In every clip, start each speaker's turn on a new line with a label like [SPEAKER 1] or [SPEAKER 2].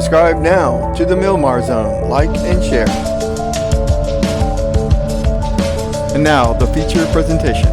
[SPEAKER 1] Subscribe now to the Milmar Zone. Like and share. And now, the feature presentation.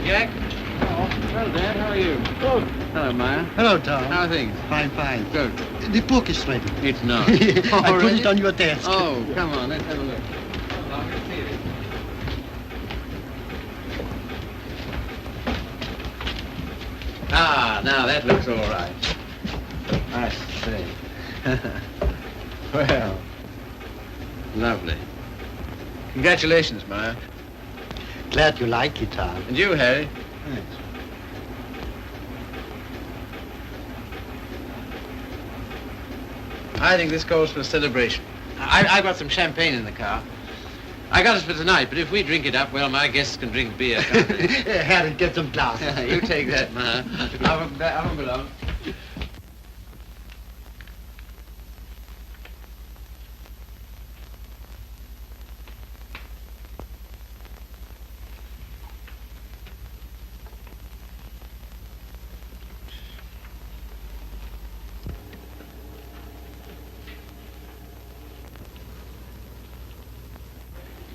[SPEAKER 2] Jack. Oh, hello, Dad. How are you? Oh. Hello, Maya.
[SPEAKER 3] Hello, Tom.
[SPEAKER 2] How are things?
[SPEAKER 3] Fine, fine.
[SPEAKER 2] Good.
[SPEAKER 3] The book is ready.
[SPEAKER 2] It's not.
[SPEAKER 3] I put it on your desk.
[SPEAKER 2] Oh, come on. Let's have a look. Oh, I'm going to see it. Ah, now that looks all right. I see. Well, lovely. Congratulations, Maya.
[SPEAKER 3] Glad you like it, Tom.
[SPEAKER 2] And you, Harry.
[SPEAKER 3] Thanks.
[SPEAKER 2] I think this calls for a celebration. I've got some champagne in the car. I got it for tonight, but if we drink it up, well, my guests can drink beer, can't they?
[SPEAKER 3] Harry, get some glasses.
[SPEAKER 2] You take that, Maya. I won't be long.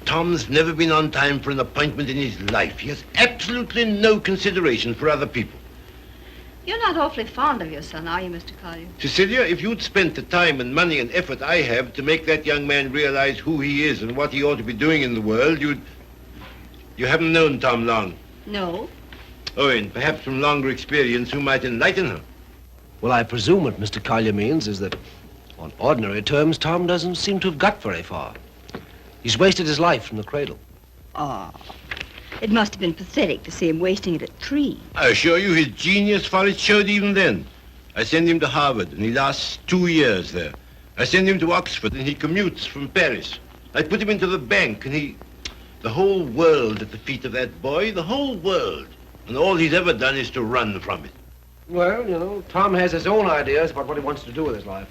[SPEAKER 4] Tom's never been on time for an appointment in his life. He has absolutely no consideration for other people.
[SPEAKER 5] You're not awfully fond of your son, are you, Mr. Collier?
[SPEAKER 4] Cecelia, if you'd spent the time and money and effort I have to make that young man realize who he is and what he ought to be doing in the world, You haven't known Tom long.
[SPEAKER 5] No.
[SPEAKER 4] Oh, and perhaps from longer experience, who might enlighten her.
[SPEAKER 6] Well, I presume what Mr. Collier means is that, on ordinary terms, Tom doesn't seem to have got very far. He's wasted his life from the cradle.
[SPEAKER 5] Oh, it must have been pathetic to see him wasting it at 3.
[SPEAKER 4] I assure you his genius for it showed even then. I send him to Harvard, and he lasts 2 years there. I send him to Oxford, and he commutes from Paris. I put him into the bank, and the whole world at the feet of that boy, the whole world. And all he's ever done is to run from it.
[SPEAKER 6] Well, you know, Tom has his own ideas about what he wants to do with his life.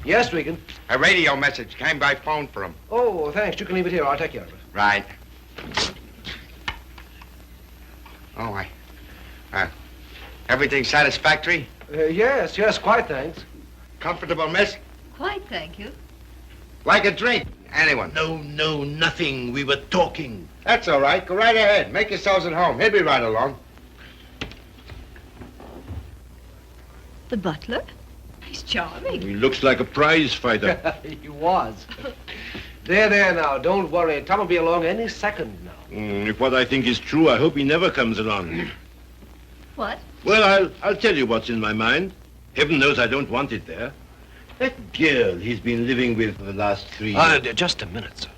[SPEAKER 6] Yes, Regan?
[SPEAKER 7] A radio message came by phone for him.
[SPEAKER 6] Oh, thanks. You can leave it here. I'll take care of it.
[SPEAKER 7] Right. Oh, everything satisfactory?
[SPEAKER 6] Yes, quite, thanks.
[SPEAKER 7] Comfortable, miss?
[SPEAKER 5] Quite, thank you.
[SPEAKER 7] Like a drink? Anyone?
[SPEAKER 4] No, nothing. We were talking.
[SPEAKER 7] That's all right. Go right ahead. Make yourselves at home. He'll be right along.
[SPEAKER 5] The butler? He's charming.
[SPEAKER 4] He looks like a prize fighter.
[SPEAKER 6] He was. There now. Don't worry. Tom will be along any second now.
[SPEAKER 4] If what I think is true, I hope he never comes along.
[SPEAKER 5] What?
[SPEAKER 4] Well, I'll tell you what's in my mind. Heaven knows I don't want it there. That girl he's been living with for the last 3 years.
[SPEAKER 6] Just a minute, sir.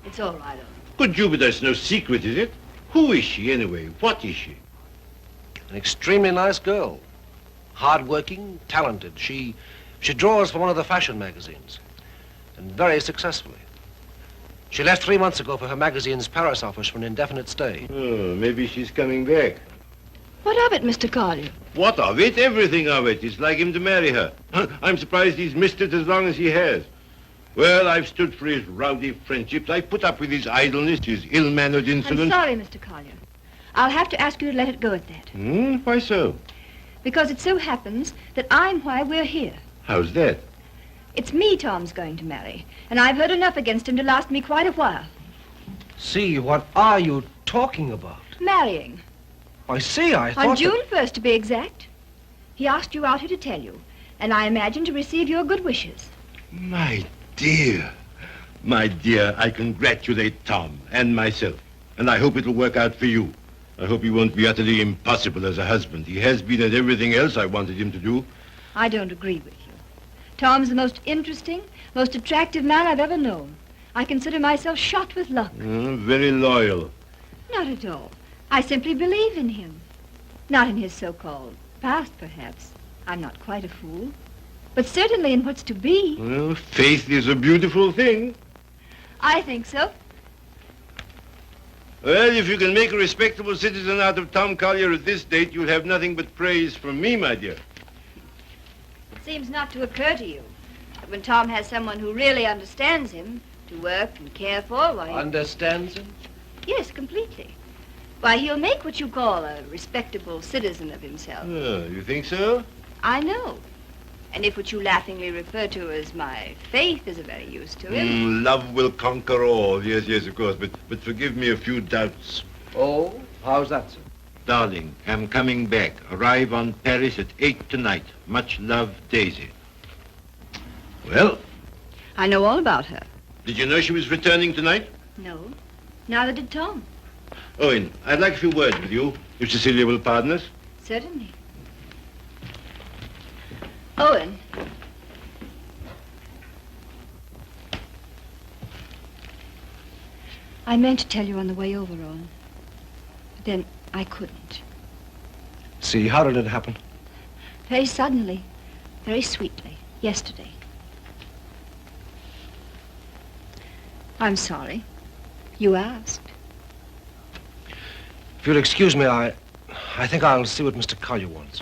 [SPEAKER 5] It's all right,
[SPEAKER 4] Good Jupiter, it's no secret, is it? Who is she, anyway? What is she?
[SPEAKER 6] An extremely nice girl. Hard-working, talented. She draws for one of the fashion magazines. And very successfully. She left 3 months ago for her magazine's Paris office for an indefinite stay.
[SPEAKER 4] Oh, maybe she's coming back.
[SPEAKER 5] What of it, Mr. Collier?
[SPEAKER 4] What of it? Everything of it. It's like him to marry her. I'm surprised he's missed it as long as he has. Well, I've stood for his rowdy friendships. I put up with his idleness, his ill-mannered insolence.
[SPEAKER 5] I'm sorry, Mr. Collier. I'll have to ask you to let it go at that.
[SPEAKER 4] Why so?
[SPEAKER 5] Because it so happens that I'm why we're here.
[SPEAKER 4] How's that?
[SPEAKER 5] It's me Tom's going to marry, and I've heard enough against him to last me quite a while.
[SPEAKER 6] See, what are you talking about?
[SPEAKER 5] Marrying.
[SPEAKER 6] I see, I thought
[SPEAKER 5] On
[SPEAKER 6] that-
[SPEAKER 5] June 1st, to be exact. He asked you out here to tell you, and I imagine to receive your good wishes.
[SPEAKER 4] My dear, I congratulate Tom and myself, and I hope it'll work out for you. I hope he won't be utterly impossible as a husband. He has been at everything else I wanted him to do.
[SPEAKER 5] I don't agree with you. Tom's the most interesting, most attractive man I've ever known. I consider myself shot with luck.
[SPEAKER 4] Very loyal.
[SPEAKER 5] Not at all. I simply believe in him. Not in his so-called past, perhaps. I'm not quite a fool. But certainly in what's to be.
[SPEAKER 4] Well, faith is a beautiful thing.
[SPEAKER 5] I think so.
[SPEAKER 4] Well, if you can make a respectable citizen out of Tom Collier at this date, you'll have nothing but praise from me, my dear.
[SPEAKER 5] It seems not to occur to you that when Tom has someone who really understands him to work and care for, why...
[SPEAKER 6] Understands him?
[SPEAKER 5] Yes, completely. Why, he'll make what you call a respectable citizen of himself.
[SPEAKER 4] Oh, you think so?
[SPEAKER 5] I know. And if what you laughingly refer to as my faith is of any use to him...
[SPEAKER 4] Love will conquer all. Yes, of course. But forgive me a few doubts.
[SPEAKER 6] Oh, how's that, sir?
[SPEAKER 4] Darling, I'm coming back. Arrive on Paris at 8 tonight. Much love, Daisy. Well,
[SPEAKER 5] I know all about her.
[SPEAKER 4] did you know she was returning tonight?
[SPEAKER 5] No, neither did Tom.
[SPEAKER 4] Owen, I'd like a few words with you, if Cecelia will pardon us.
[SPEAKER 5] Certainly. Owen. I meant to tell you on the way over, Owen. But then I couldn't.
[SPEAKER 6] See, how did it happen?
[SPEAKER 5] Very suddenly, very sweetly, yesterday. I'm sorry. You asked.
[SPEAKER 6] If you'll excuse me, I think I'll see what Mr. Collier wants.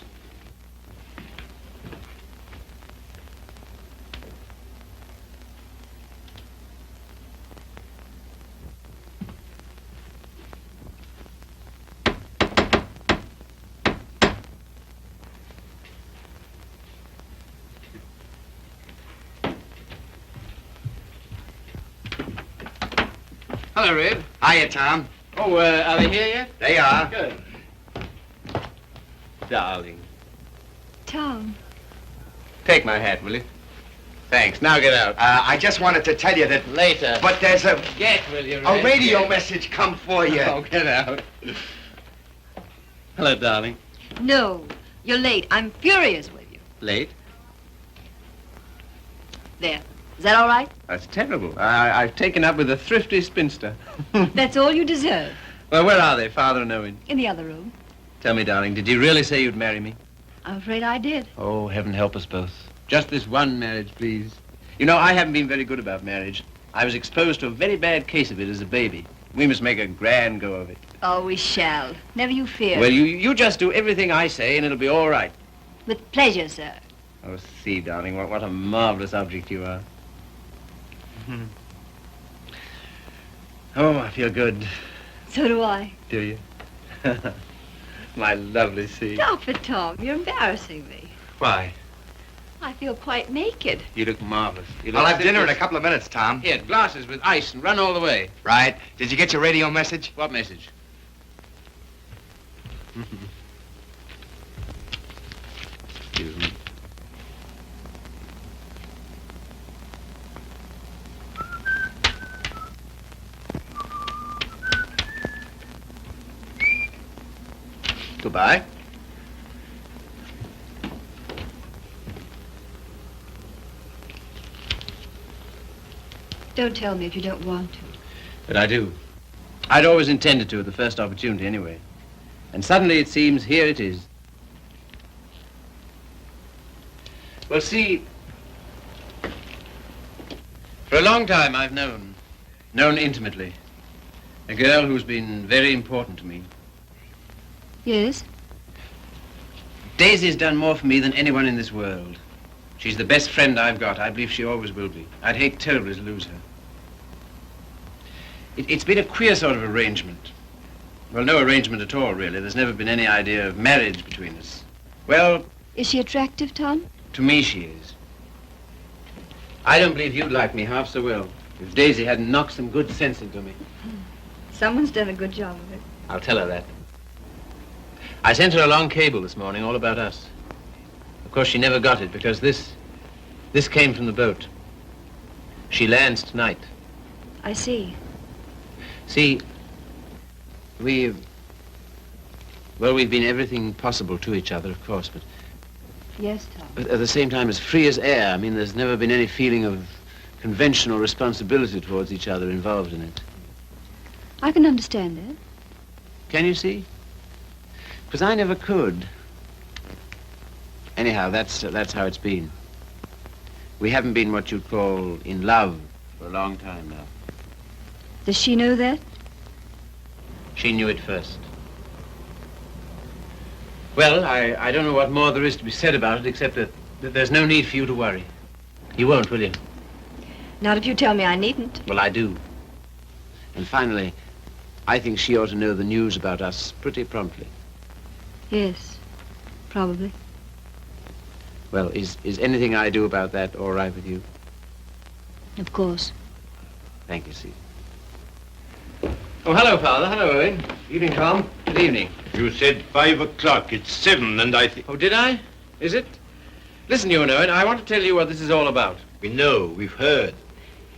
[SPEAKER 2] Hello, Red.
[SPEAKER 7] Hiya, Tom.
[SPEAKER 2] Oh, are they here yet?
[SPEAKER 7] They are.
[SPEAKER 2] Good. Darling.
[SPEAKER 5] Tom.
[SPEAKER 2] Take my hat, will you? Thanks. Now get out.
[SPEAKER 7] I just wanted to tell you that...
[SPEAKER 2] Later.
[SPEAKER 7] But there's a
[SPEAKER 2] Get, will you, Red?
[SPEAKER 7] radio
[SPEAKER 2] Get.
[SPEAKER 7] message come for you.
[SPEAKER 2] Oh, get out. Hello, darling.
[SPEAKER 5] No, you're late. I'm furious with you.
[SPEAKER 2] Late?
[SPEAKER 5] There. Is that all right?
[SPEAKER 2] That's terrible. I've taken up with a thrifty spinster.
[SPEAKER 5] That's all you deserve.
[SPEAKER 2] Well, where are they, Father and Owen?
[SPEAKER 5] In the other room.
[SPEAKER 2] Tell me, darling, did you really say you'd marry me?
[SPEAKER 5] I'm afraid I did.
[SPEAKER 2] Oh, heaven help us both. Just this one marriage, please. You know, I haven't been very good about marriage. I was exposed to a very bad case of it as a baby. We must make a grand go of it.
[SPEAKER 5] Oh, we shall. Never you fear.
[SPEAKER 2] Well, you just do everything I say, and it'll be all right.
[SPEAKER 5] With pleasure, sir.
[SPEAKER 2] Oh, see, darling, what a marvelous object you are. Oh, I feel good.
[SPEAKER 5] So do I.
[SPEAKER 2] Do you? My lovely sea.
[SPEAKER 5] Stop it, Tom. You're embarrassing me.
[SPEAKER 2] Why?
[SPEAKER 5] I feel quite naked.
[SPEAKER 2] You look marvelous. You look
[SPEAKER 7] I'll have dinner in a
[SPEAKER 2] just-
[SPEAKER 7] couple of minutes, Tom.
[SPEAKER 2] Here, glasses with ice and run all the way.
[SPEAKER 7] Right. Did you get your radio message?
[SPEAKER 2] What message? Excuse me. Goodbye.
[SPEAKER 5] Don't tell me if you don't want to.
[SPEAKER 2] But I do. I'd always intended to at the first opportunity, anyway. And suddenly it seems here it is. Well, see, for a long time I've known intimately, a girl who's been very important to me.
[SPEAKER 5] Yes?
[SPEAKER 2] Daisy's done more for me than anyone in this world. She's the best friend I've got. I believe she always will be. I'd hate terribly to lose her. It's been a queer sort of arrangement. Well, no arrangement at all, really. There's never been any idea of marriage between us. Well...
[SPEAKER 5] Is she attractive, Tom?
[SPEAKER 2] To me, she is. I don't believe you'd like me half so well if Daisy hadn't knocked some good sense into me.
[SPEAKER 5] Someone's done a good job of it.
[SPEAKER 2] I'll tell her that. I sent her a long cable this morning all about us. Of course, she never got it because this came from the boat. She lands tonight.
[SPEAKER 5] I see.
[SPEAKER 2] See, we've been everything possible to each other, of course, but
[SPEAKER 5] Yes, Tom.
[SPEAKER 2] at the same time as free as air. I mean, there's never been any feeling of conventional responsibility towards each other involved in it.
[SPEAKER 5] I can understand that.
[SPEAKER 2] Can you see? Because I never could. Anyhow, that's how it's been. We haven't been what you'd call in love for a long time now.
[SPEAKER 5] Does she know that?
[SPEAKER 2] She knew it first. Well, I don't know what more there is to be said about it, except that there's no need for you to worry. You won't, will you?
[SPEAKER 5] Not if you tell me I needn't.
[SPEAKER 2] Well, I do. And finally, I think she ought to know the news about us pretty promptly.
[SPEAKER 5] Yes, probably.
[SPEAKER 2] Well, is anything I do about that all right with you?
[SPEAKER 5] Of course.
[SPEAKER 2] Thank you, Steve. Oh, hello, Father. Hello, Owen. Evening, Tom. Good evening.
[SPEAKER 4] You said 5 o'clock. It's 7, and I think...
[SPEAKER 2] Oh, did I? Is it? Listen, you and Owen, I want to tell you what this is all about.
[SPEAKER 4] We know. We've heard.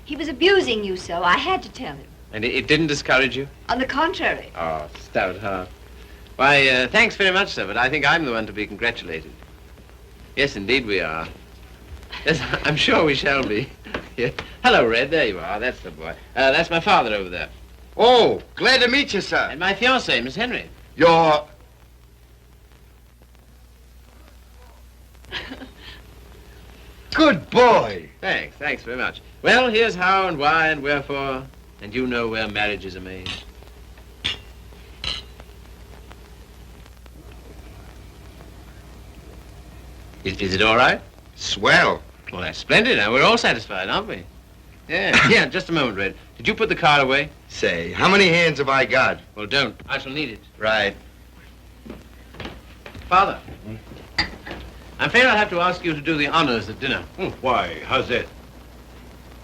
[SPEAKER 5] He was abusing you so. I had to tell him.
[SPEAKER 2] And it didn't discourage you?
[SPEAKER 5] On the contrary.
[SPEAKER 2] Oh, stout heart. Why, thanks very much, sir, but I think I'm the one to be congratulated. Yes, indeed we are. Yes, I'm sure we shall be. Yeah. Hello, Red. There you are. That's the boy. That's my father over there.
[SPEAKER 7] Oh, glad to meet you, sir.
[SPEAKER 2] And my fiancée, Miss Henry.
[SPEAKER 7] You're... Good boy.
[SPEAKER 2] Thanks very much. Well, here's how and why and wherefore, and you know where marriages are made. Is it all right?
[SPEAKER 7] Swell.
[SPEAKER 2] Well, that's splendid. Now, we're all satisfied, aren't we? Yeah, yeah, just a moment, Red. Did you put the card away?
[SPEAKER 7] Say, how many hands have I got?
[SPEAKER 2] Well, don't. I shall need it.
[SPEAKER 7] Right.
[SPEAKER 2] Father, I'm afraid I'll have to ask you to do the honors at dinner.
[SPEAKER 4] Why? How's that?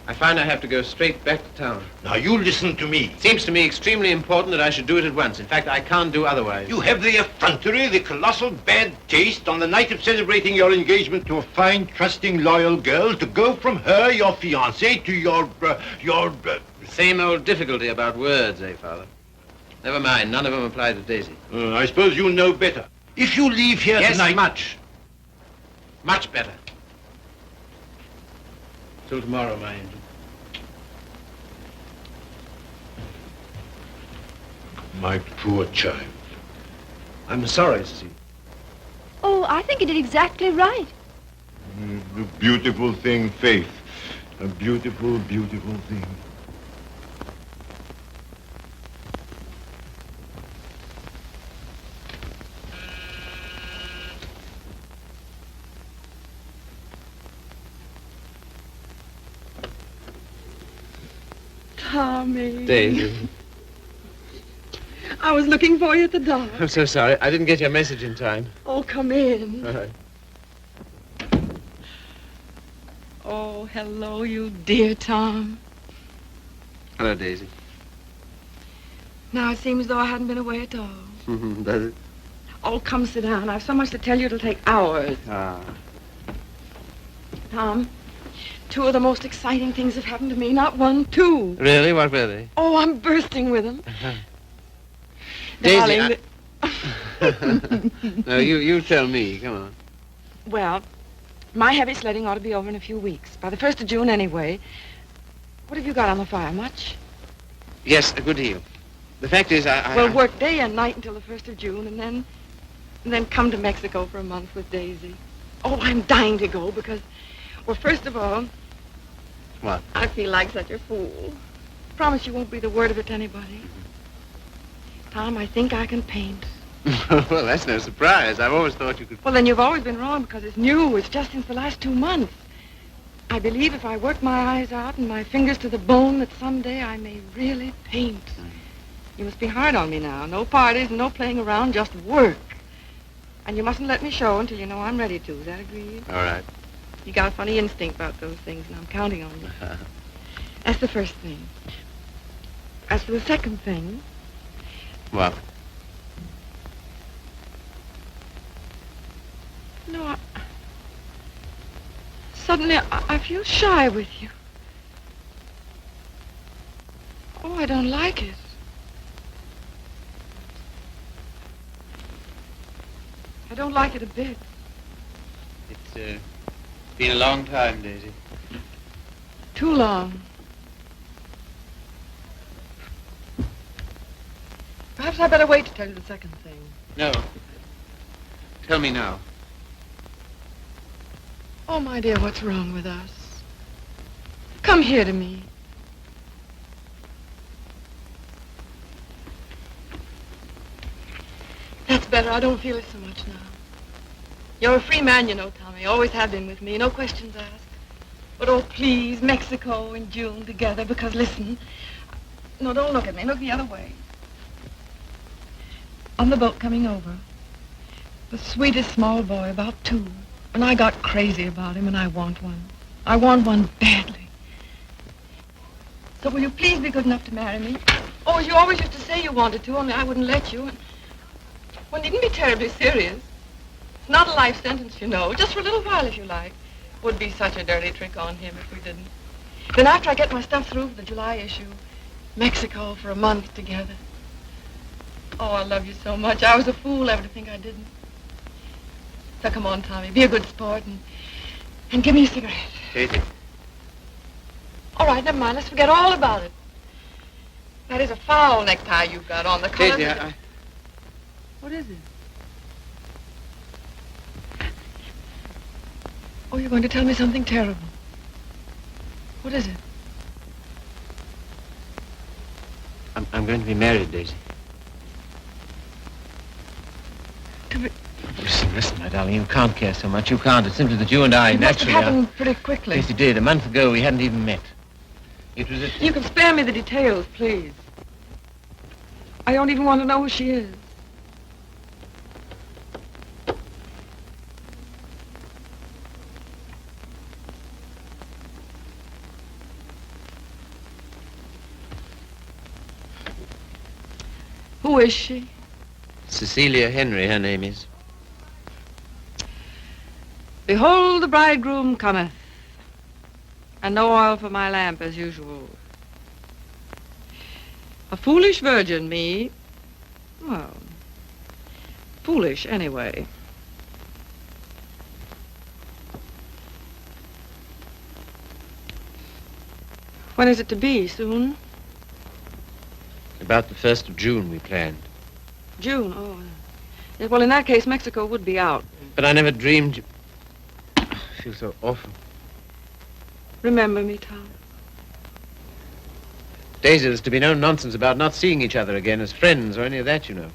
[SPEAKER 2] I find I have to go straight back to town.
[SPEAKER 4] Now, you listen to me.
[SPEAKER 2] It seems to me extremely important that I should do it at once. In fact, I can't do otherwise.
[SPEAKER 4] You have the effrontery, the colossal bad taste on the night of celebrating your engagement to a fine, trusting, loyal girl to go from her, your fiancée, to your
[SPEAKER 2] Same old difficulty about words, eh, Father? Never mind. None of them apply to Daisy.
[SPEAKER 4] I suppose you know better. If you leave here
[SPEAKER 2] Yes,
[SPEAKER 4] tonight...
[SPEAKER 2] much. Much better. Till tomorrow, my angel.
[SPEAKER 4] My poor child.
[SPEAKER 2] I'm sorry, Cecelia.
[SPEAKER 5] Oh, I think you did exactly right.
[SPEAKER 4] A beautiful thing, Faith. A beautiful, beautiful thing.
[SPEAKER 8] Tommy.
[SPEAKER 2] Daisy.
[SPEAKER 8] I was looking for you at the door.
[SPEAKER 2] I'm so sorry. I didn't get your message in time.
[SPEAKER 8] Oh, come in.
[SPEAKER 2] All right.
[SPEAKER 8] Oh, hello, you dear Tom.
[SPEAKER 2] Hello, Daisy.
[SPEAKER 8] Now it seems as though I hadn't been away at all.
[SPEAKER 2] Does it?
[SPEAKER 8] Oh, come sit down. I've so much to tell you it'll take hours.
[SPEAKER 2] Ah.
[SPEAKER 8] Tom, two of the most exciting things have happened to me. Not one, two.
[SPEAKER 2] Really? What were they?
[SPEAKER 8] Oh, I'm bursting with them.
[SPEAKER 2] Daisy,
[SPEAKER 8] Darling,
[SPEAKER 2] No, you tell me. Come on.
[SPEAKER 8] well, my heavy sledding ought to be over in a few weeks. By the 1st of June, anyway. What have you got on the fire? Much?
[SPEAKER 2] Yes, a good deal. The fact is, I
[SPEAKER 8] Well, work day and night until the 1st of June, and then come to Mexico for a month with Daisy. Oh, I'm dying to go because, well, first of all...
[SPEAKER 2] What?
[SPEAKER 8] I feel like such a fool. Promise you won't breathe a word of it to anybody. Tom, I think I can paint.
[SPEAKER 2] Well, that's no surprise. I've always thought you could...
[SPEAKER 8] Well, then you've always been wrong because it's new. It's just since the last 2 months. I believe if I work my eyes out and my fingers to the bone that someday I may really paint. You must be hard on me now. No parties, no playing around, just work. And you mustn't let me show until you know I'm ready to. Is that agreed?
[SPEAKER 2] All right.
[SPEAKER 8] You got a funny instinct about those things, and I'm counting on you. That's the first thing. As for the second thing...
[SPEAKER 2] What?
[SPEAKER 8] No, suddenly I feel shy with you. Oh, I don't like it. I don't like it a bit.
[SPEAKER 2] It's been a long time, Daisy.
[SPEAKER 8] Too long. Perhaps I better wait to tell you the second thing.
[SPEAKER 2] No. Tell me now.
[SPEAKER 8] Oh, my dear, what's wrong with us? Come here to me. That's better. I don't feel it so much now. You're a free man, you know, Tommy. Always have been with me. No questions asked. But, oh, please, Mexico in June together, because, listen. No, don't look at me. Look the other way. On the boat coming over, the sweetest small boy, about 2. And I got crazy about him, and I want one. I want one badly. So will you please be good enough to marry me? Oh, as you always used to say you wanted to, only I wouldn't let you. And one needn't be terribly serious. It's not a life sentence, you know. Just for a little while, if you like. Would be such a dirty trick on him if we didn't. Then after I get my stuff through for the July issue, Mexico for a month together. Oh, I love you so much. I was a fool ever to think I didn't. So come on, Tommy, be a good sport and give me a cigarette.
[SPEAKER 2] Daisy.
[SPEAKER 8] All right, never mind. Let's forget all about it. That is a foul necktie you've got on. The color.
[SPEAKER 2] Daisy, I...
[SPEAKER 8] What is it? Oh, you're going to tell me something terrible. What is it?
[SPEAKER 2] I'm going to be married, Daisy.
[SPEAKER 8] To be...
[SPEAKER 2] Listen, my darling, you can't care so much. You can't. It's simply that you and I
[SPEAKER 8] It must have
[SPEAKER 2] naturally
[SPEAKER 8] happened pretty quickly.
[SPEAKER 2] Yes, it did. A month ago, we hadn't even met. It was at...
[SPEAKER 8] You can spare me the details, please. I don't even want to know who she is. Who is she?
[SPEAKER 2] Cecelia Henry, her name is.
[SPEAKER 8] Behold, the bridegroom cometh, and no oil for my lamp as usual. A foolish virgin, me. Well, foolish anyway. When is it to be? Soon?
[SPEAKER 2] About the 1st of June, we planned.
[SPEAKER 8] June, oh. Yeah, well, in that case, Mexico would be out.
[SPEAKER 2] But I never dreamed you... I feel so awful.
[SPEAKER 8] Remember me, Tom.
[SPEAKER 2] Daisy, there's to be no nonsense about not seeing each other again as friends or any of that, you know.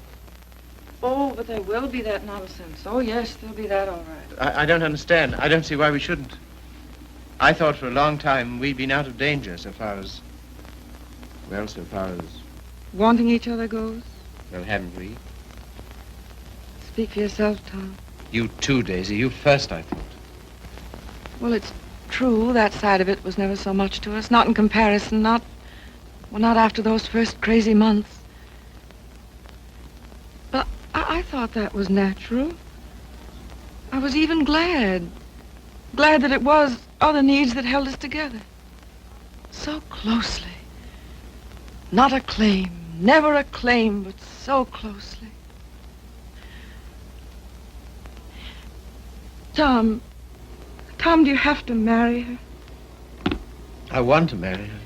[SPEAKER 8] Oh, but there will be that nonsense. Oh, yes, there'll be that, all right.
[SPEAKER 2] I don't understand. I don't see why we shouldn't. I thought for a long time we'd been out of danger so far as... Well, so far as...
[SPEAKER 8] Wanting each other goes?
[SPEAKER 2] Well, haven't we?
[SPEAKER 8] Speak for yourself, Tom.
[SPEAKER 2] You too, Daisy. You first, I thought.
[SPEAKER 8] Well, it's true. That side of it was never so much to us. Not in comparison. Not after those first crazy months. But I thought that was natural. I was even glad. Glad that it was other needs that held us together. So closely. Not a claim. Never a claim, but so closely. Tom, do you have to marry her?
[SPEAKER 2] I want to marry her.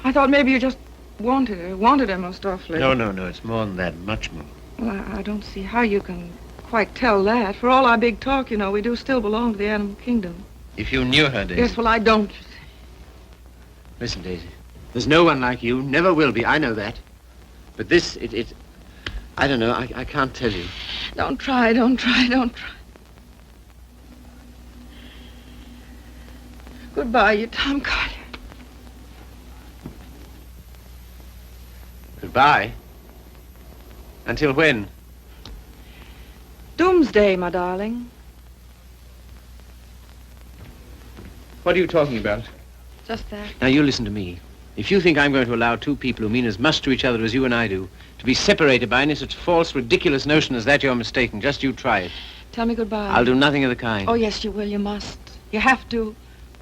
[SPEAKER 8] I thought maybe you just wanted her most awfully.
[SPEAKER 7] No, it's more than that, much more.
[SPEAKER 8] Well, I don't see how you can quite tell that. For all our big talk, you know, we do still belong to the animal kingdom.
[SPEAKER 2] If you knew her, Daisy.
[SPEAKER 8] Yes, well, I don't.
[SPEAKER 2] Listen, Daisy. There's no one like you. Never will be. I know that. But this, I don't know. I can't tell you.
[SPEAKER 8] Don't try. Goodbye, you Tom Collier.
[SPEAKER 2] Goodbye. Until when?
[SPEAKER 8] Doomsday, my darling.
[SPEAKER 2] What are you talking about?
[SPEAKER 8] Just that.
[SPEAKER 2] Now, you listen to me. If you think I'm going to allow two people who mean as much to each other as you and I do to be separated by any such false, ridiculous notion as that, you're mistaken. Just you try it.
[SPEAKER 8] Tell me goodbye.
[SPEAKER 2] I'll do nothing of the kind.
[SPEAKER 8] Oh, yes, you will. You must. You have to.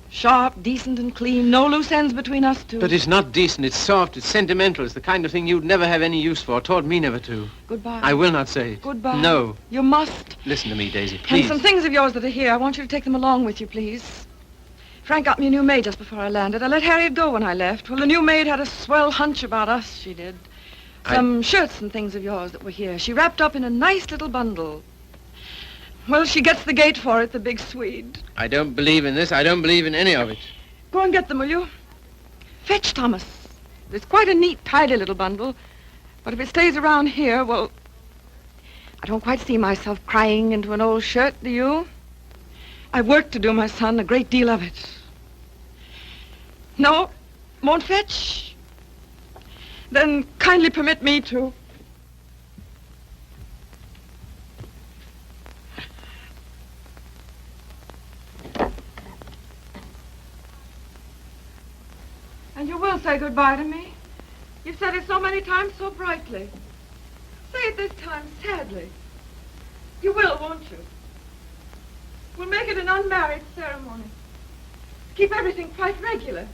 [SPEAKER 8] Sharp, decent, and clean. No loose ends between us two.
[SPEAKER 2] But it's not decent. It's soft. It's sentimental. It's the kind of thing you'd never have any use for. Taught me never to.
[SPEAKER 8] Goodbye.
[SPEAKER 2] I will not say it.
[SPEAKER 8] Goodbye.
[SPEAKER 2] No.
[SPEAKER 8] You must.
[SPEAKER 2] Listen to me, Daisy, please.
[SPEAKER 8] And some things of yours that are here. I want you to take them along with you, please. Frank got me a new maid just before I landed. I let Harriet go when I left. Well, the new maid had a swell hunch about us, she did. Some shirts and things of yours that were here. She wrapped up in a nice little bundle. Well, she gets the gate for it, the big Swede.
[SPEAKER 2] I don't believe in this. I don't believe in any of it.
[SPEAKER 8] Go and get them, will you? Fetch Thomas. It's quite a neat, tidy little bundle. But if it stays around here, well, I don't quite see myself crying into an old shirt, do you? I've work to do, my son, a great deal of it. No? Won't fetch? Then kindly permit me to. And you will say goodbye to me? You've said it so many times so brightly. Say it this time sadly. You will, won't you? We'll make it an unmarried ceremony. Keep everything quite regular.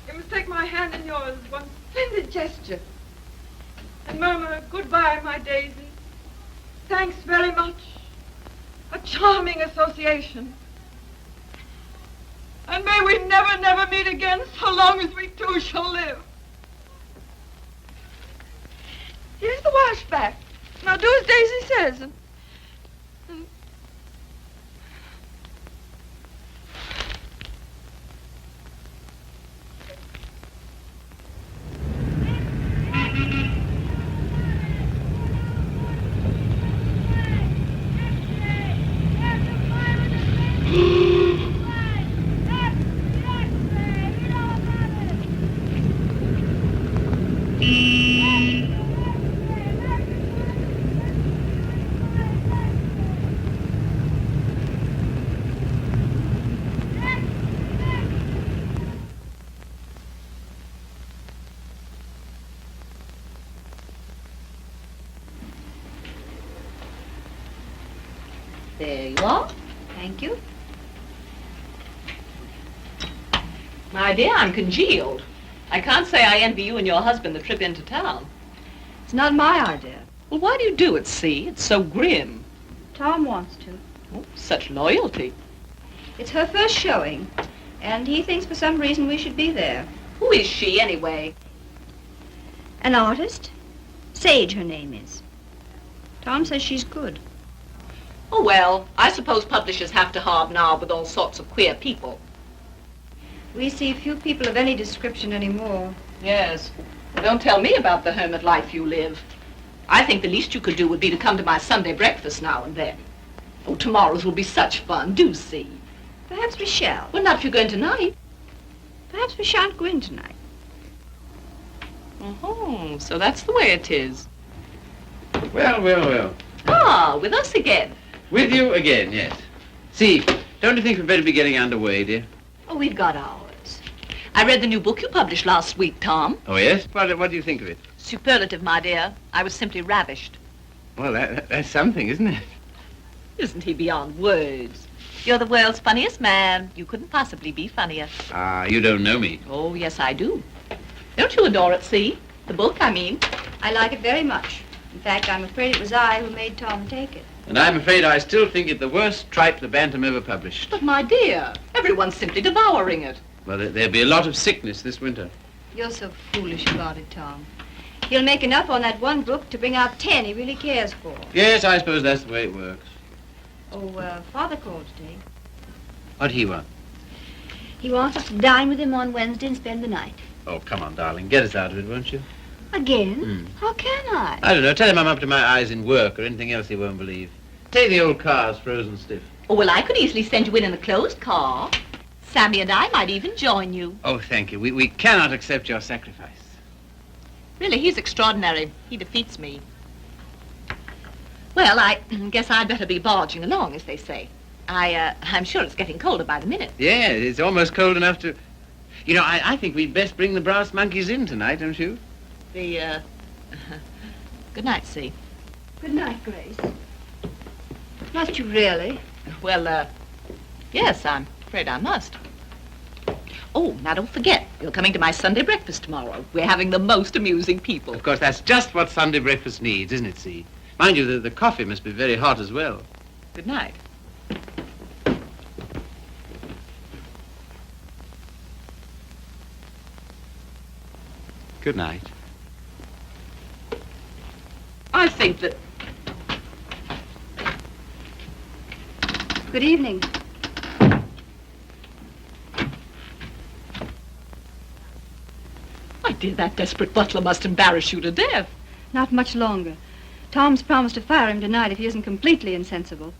[SPEAKER 8] You must take my hand in yours, one splendid gesture, and murmur, goodbye, my Daisy. Thanks very much. A charming association. And may we never, never meet again so long as we two shall live. Here's the washback. Now do as Daisy says. And
[SPEAKER 9] there you are.
[SPEAKER 5] Thank you.
[SPEAKER 9] My dear, I'm congealed. I can't say I envy you and your husband the trip into town.
[SPEAKER 5] It's not my idea.
[SPEAKER 9] Well, why do you do it, see? It's so grim.
[SPEAKER 5] Tom wants to.
[SPEAKER 9] Oh, such loyalty.
[SPEAKER 5] It's her first showing, and he thinks for some reason we should be there.
[SPEAKER 9] Who is she, anyway?
[SPEAKER 5] An artist? Sage, her name is. Tom says she's good.
[SPEAKER 9] Oh, well, I suppose publishers have to hobnob with all sorts of queer people.
[SPEAKER 5] We see few people of any description anymore.
[SPEAKER 9] Yes. Well, don't tell me about the hermit life you live. I think the least you could do would be to come to my Sunday breakfast now and then. Oh, tomorrow's will be such fun. Do see.
[SPEAKER 5] Perhaps we shall.
[SPEAKER 9] Well, not if you're going tonight.
[SPEAKER 5] Perhaps we shan't go in tonight.
[SPEAKER 9] Oh, so that's the way it is.
[SPEAKER 2] Well.
[SPEAKER 9] Ah, with us again.
[SPEAKER 2] With you again, yes. See, don't you think we'd better be getting underway, dear?
[SPEAKER 9] Oh, we've got ours. I read the new book you published last week, Tom.
[SPEAKER 2] Oh, yes? What do you think of it?
[SPEAKER 9] Superlative, my dear. I was simply ravished.
[SPEAKER 2] Well, that's something, isn't it?
[SPEAKER 9] Isn't he beyond words? You're the world's funniest man. You couldn't possibly be funnier.
[SPEAKER 2] Ah, you don't know me.
[SPEAKER 9] Oh, yes, I do. Don't you adore it, see? The book, I mean.
[SPEAKER 5] I like it very much. In fact, I'm afraid it was I who made Tom take it.
[SPEAKER 2] And I'm afraid I still think it the worst tripe the Bantam ever published.
[SPEAKER 9] But, my dear, everyone's simply devouring it.
[SPEAKER 2] Well, there'll be a lot of sickness this winter.
[SPEAKER 5] You're so foolish about it, Tom. He'll make enough on that one book to bring out 10 he really cares for.
[SPEAKER 2] Yes, I suppose that's the way it works.
[SPEAKER 5] Oh, Father called today.
[SPEAKER 2] What'd he want?
[SPEAKER 5] He wants us to dine with him on Wednesday and spend the night.
[SPEAKER 2] Oh, come on, darling. Get us out of it, won't you?
[SPEAKER 5] Again? How can I?
[SPEAKER 2] I don't know. Tell him I'm up to my eyes in work or anything else he won't believe. Say the old car's frozen stiff.
[SPEAKER 9] Oh, well, I could easily send you in a closed car. Sammy and I might even join you.
[SPEAKER 2] Oh, thank you. We cannot accept your sacrifice.
[SPEAKER 9] Really, he's extraordinary. He defeats me. Well, I guess I'd better be barging along, as they say. I'm sure it's getting colder by the minute.
[SPEAKER 2] Yeah, it's almost cold enough to... You know, I think we'd best bring the brass monkeys in tonight, don't you?
[SPEAKER 9] Good night, See.
[SPEAKER 5] Good night, Grace. Must you really?
[SPEAKER 9] Well, yes, I'm afraid I must. Oh, now don't forget, you're coming to my Sunday breakfast tomorrow. We're having the most amusing people.
[SPEAKER 2] Of course, that's just what Sunday breakfast needs, isn't it, See? Mind you, the coffee must be very hot as well.
[SPEAKER 9] Good night.
[SPEAKER 2] Good night.
[SPEAKER 9] I think that...
[SPEAKER 5] Good evening.
[SPEAKER 9] My dear, that desperate butler must embarrass you to death.
[SPEAKER 5] Not much longer. Tom's promised to fire him tonight if he isn't completely insensible.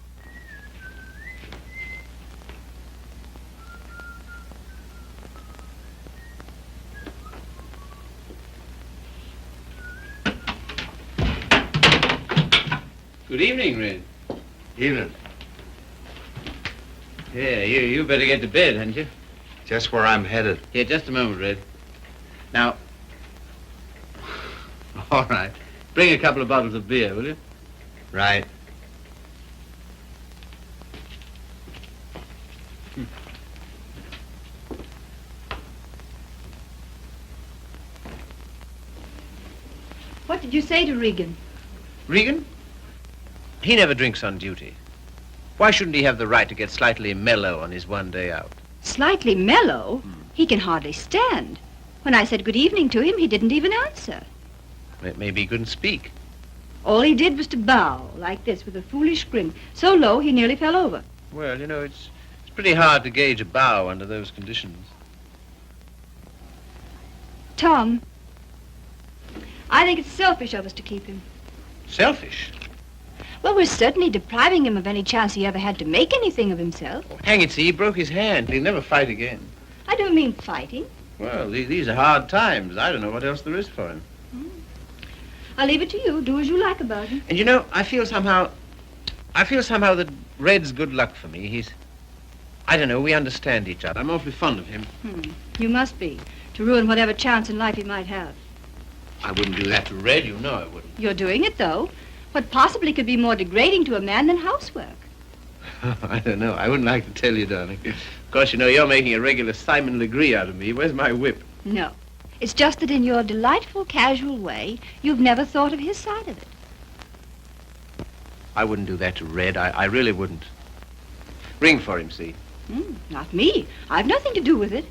[SPEAKER 2] Good evening, Red.
[SPEAKER 7] Evening.
[SPEAKER 2] Yeah, you better get to bed, hadn't you?
[SPEAKER 7] Just where I'm headed.
[SPEAKER 2] Here, just a moment, Red. Now... All right. Bring a couple of bottles of beer, will you?
[SPEAKER 7] Right.
[SPEAKER 5] What did you say to Regan?
[SPEAKER 6] Regan? He never drinks on duty. Why shouldn't he have the right to get slightly mellow on his one day out?
[SPEAKER 5] Slightly mellow? He can hardly stand. When I said good evening to him, he didn't even answer.
[SPEAKER 6] Maybe he couldn't speak.
[SPEAKER 5] All he did was to bow, like this, with a foolish grin, so low he nearly fell over.
[SPEAKER 6] Well, you know, it's pretty hard to gauge a bow under those conditions.
[SPEAKER 5] Tom, I think it's selfish of us to keep him.
[SPEAKER 6] Selfish?
[SPEAKER 5] Well, we're certainly depriving him of any chance he ever had to make anything of himself.
[SPEAKER 6] Oh, hang it, see, he broke his hand. He'll never fight again.
[SPEAKER 5] I don't mean fighting.
[SPEAKER 6] Well, these are hard times. I don't know what else there is for him.
[SPEAKER 5] I'll leave it to you. Do as you like about him.
[SPEAKER 6] And you know, I feel somehow that Red's good luck for me. I don't know, we understand each other. I'm awfully fond of him.
[SPEAKER 5] You must be, to ruin whatever chance in life he might have.
[SPEAKER 6] I wouldn't do that to Red, you know I wouldn't.
[SPEAKER 5] You're doing it, though. What possibly could be more degrading to a man than housework?
[SPEAKER 6] I don't know. I wouldn't like to tell you, darling. Of course, you know, you're making a regular Simon Legree out of me. Where's my whip?
[SPEAKER 5] No. It's just that in your delightful, casual way, you've never thought of his side of it.
[SPEAKER 6] I wouldn't do that to Red. I really wouldn't. Ring for him, see?
[SPEAKER 5] Not me. I've nothing to do with it.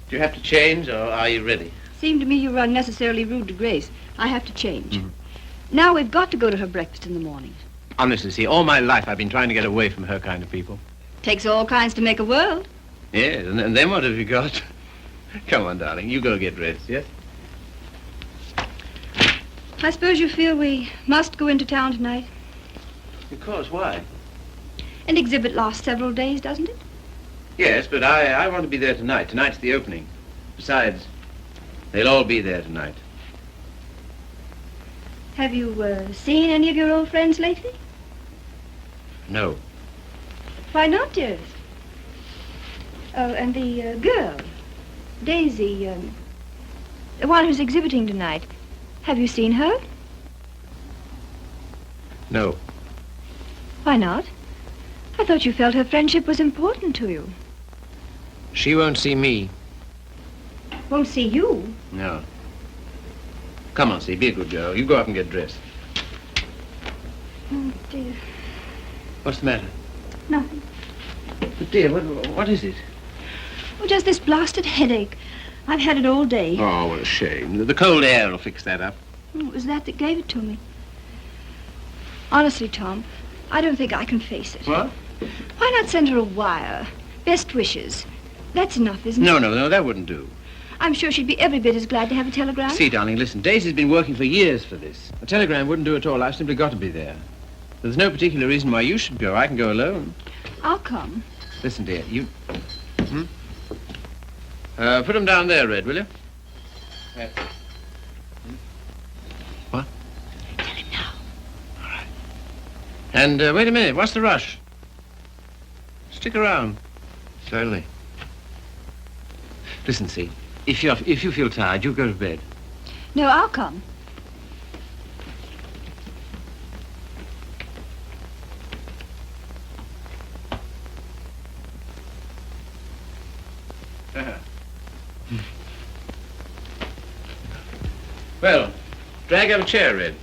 [SPEAKER 2] Do you have to change, or are you ready?
[SPEAKER 5] Seemed to me you were unnecessarily rude to Grace. I have to change. Now we've got to go to her breakfast in the morning.
[SPEAKER 2] Honestly, see, all my life I've been trying to get away from her kind of people.
[SPEAKER 5] Takes all kinds to make a world.
[SPEAKER 2] Yes, and then what have you got? Come on, darling, you go get dressed, yes?
[SPEAKER 5] I suppose you feel we must go into town tonight.
[SPEAKER 2] Of course, why?
[SPEAKER 5] An exhibit lasts several days, doesn't it?
[SPEAKER 2] Yes, but I want to be there tonight. Tonight's the opening. Besides, they'll all be there tonight.
[SPEAKER 5] Have you seen any of your old friends lately?
[SPEAKER 2] No.
[SPEAKER 5] Why not, dearest? Oh, and the girl, Daisy, the one who's exhibiting tonight. Have you seen her?
[SPEAKER 2] No.
[SPEAKER 5] Why not? I thought you felt her friendship was important to you.
[SPEAKER 6] She won't see me.
[SPEAKER 5] Won't see you?
[SPEAKER 2] No. Come on, see, be a good girl. You go up and get dressed.
[SPEAKER 5] Oh, dear.
[SPEAKER 2] What's the matter?
[SPEAKER 5] Nothing.
[SPEAKER 2] Dear, what is it?
[SPEAKER 5] Oh, just this blasted headache. I've had it all day.
[SPEAKER 2] Oh, what a shame. The cold air will fix that up.
[SPEAKER 5] Oh, it was that gave it to me. Honestly, Tom, I don't think I can face it.
[SPEAKER 2] What?
[SPEAKER 5] Why not send her a wire? Best wishes. That's enough, isn't it?
[SPEAKER 2] No, that wouldn't do.
[SPEAKER 5] I'm sure she'd be every bit as glad to have a telegram.
[SPEAKER 2] See, darling, listen. Daisy's been working for years for this. A telegram wouldn't do at all. I've simply got to be there. There's no particular reason why you should go. I can go alone.
[SPEAKER 5] I'll come.
[SPEAKER 2] Listen, dear, you... put them down there, Red, will you? That's it. What?
[SPEAKER 5] Tell him now.
[SPEAKER 2] All right. And wait a minute. What's the rush? Stick around.
[SPEAKER 4] Certainly.
[SPEAKER 2] Listen, see. If you feel tired, you go to bed.
[SPEAKER 5] No, I'll come.
[SPEAKER 2] Well, drag up a chair, Red.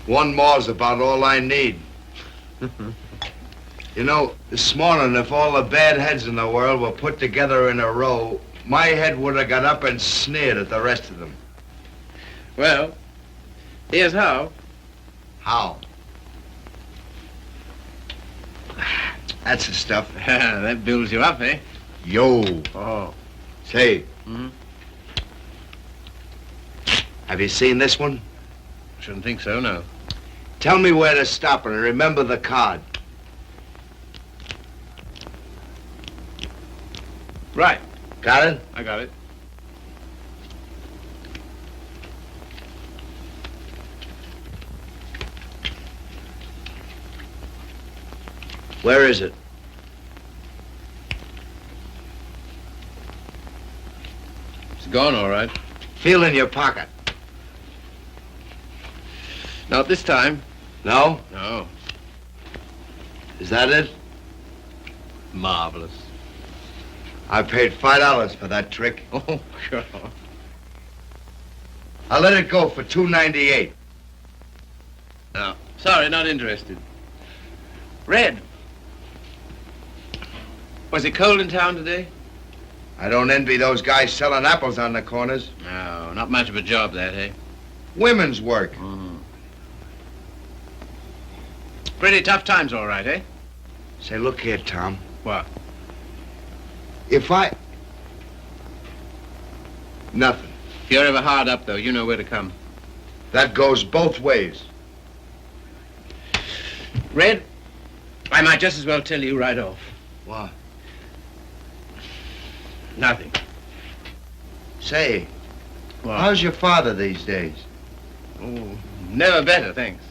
[SPEAKER 7] One more's about all I need. You know, this morning, if all the bad heads in the world were put together in a row, my head would have got up and sneered at the rest of them.
[SPEAKER 2] Well, here's how.
[SPEAKER 7] How? That's the stuff.
[SPEAKER 2] That builds you up, eh?
[SPEAKER 7] Yo.
[SPEAKER 2] Oh.
[SPEAKER 7] Say,
[SPEAKER 2] Hmm?
[SPEAKER 7] have you seen this one?
[SPEAKER 2] Shouldn't think so, no.
[SPEAKER 7] Tell me where to stop and remember the card.
[SPEAKER 2] Right.
[SPEAKER 7] Got it?
[SPEAKER 2] I got it.
[SPEAKER 7] Where is it?
[SPEAKER 2] It's gone, all right.
[SPEAKER 7] Feel in your pocket.
[SPEAKER 2] Not this time.
[SPEAKER 7] No?
[SPEAKER 2] No.
[SPEAKER 7] Is that it?
[SPEAKER 2] Marvelous.
[SPEAKER 7] I paid $5 for that trick.
[SPEAKER 2] Oh, sure.
[SPEAKER 7] I'll let it go for $2.98.
[SPEAKER 2] No. Sorry, not interested. Red. Was it cold in town today?
[SPEAKER 7] I don't envy those guys selling apples on the corners.
[SPEAKER 2] No, not much of a job, that, eh?
[SPEAKER 7] Women's work.
[SPEAKER 2] Mm. Pretty tough times, all right, eh?
[SPEAKER 7] Say, look here, Tom.
[SPEAKER 2] What?
[SPEAKER 7] If I... Nothing.
[SPEAKER 2] If you're ever hard up, though, you know where to come.
[SPEAKER 7] That goes both ways.
[SPEAKER 2] Red, I might just as well tell you right off.
[SPEAKER 7] What?
[SPEAKER 2] Nothing.
[SPEAKER 7] Say,
[SPEAKER 2] What?
[SPEAKER 7] how's your father these days?
[SPEAKER 2] Oh, never better, thanks.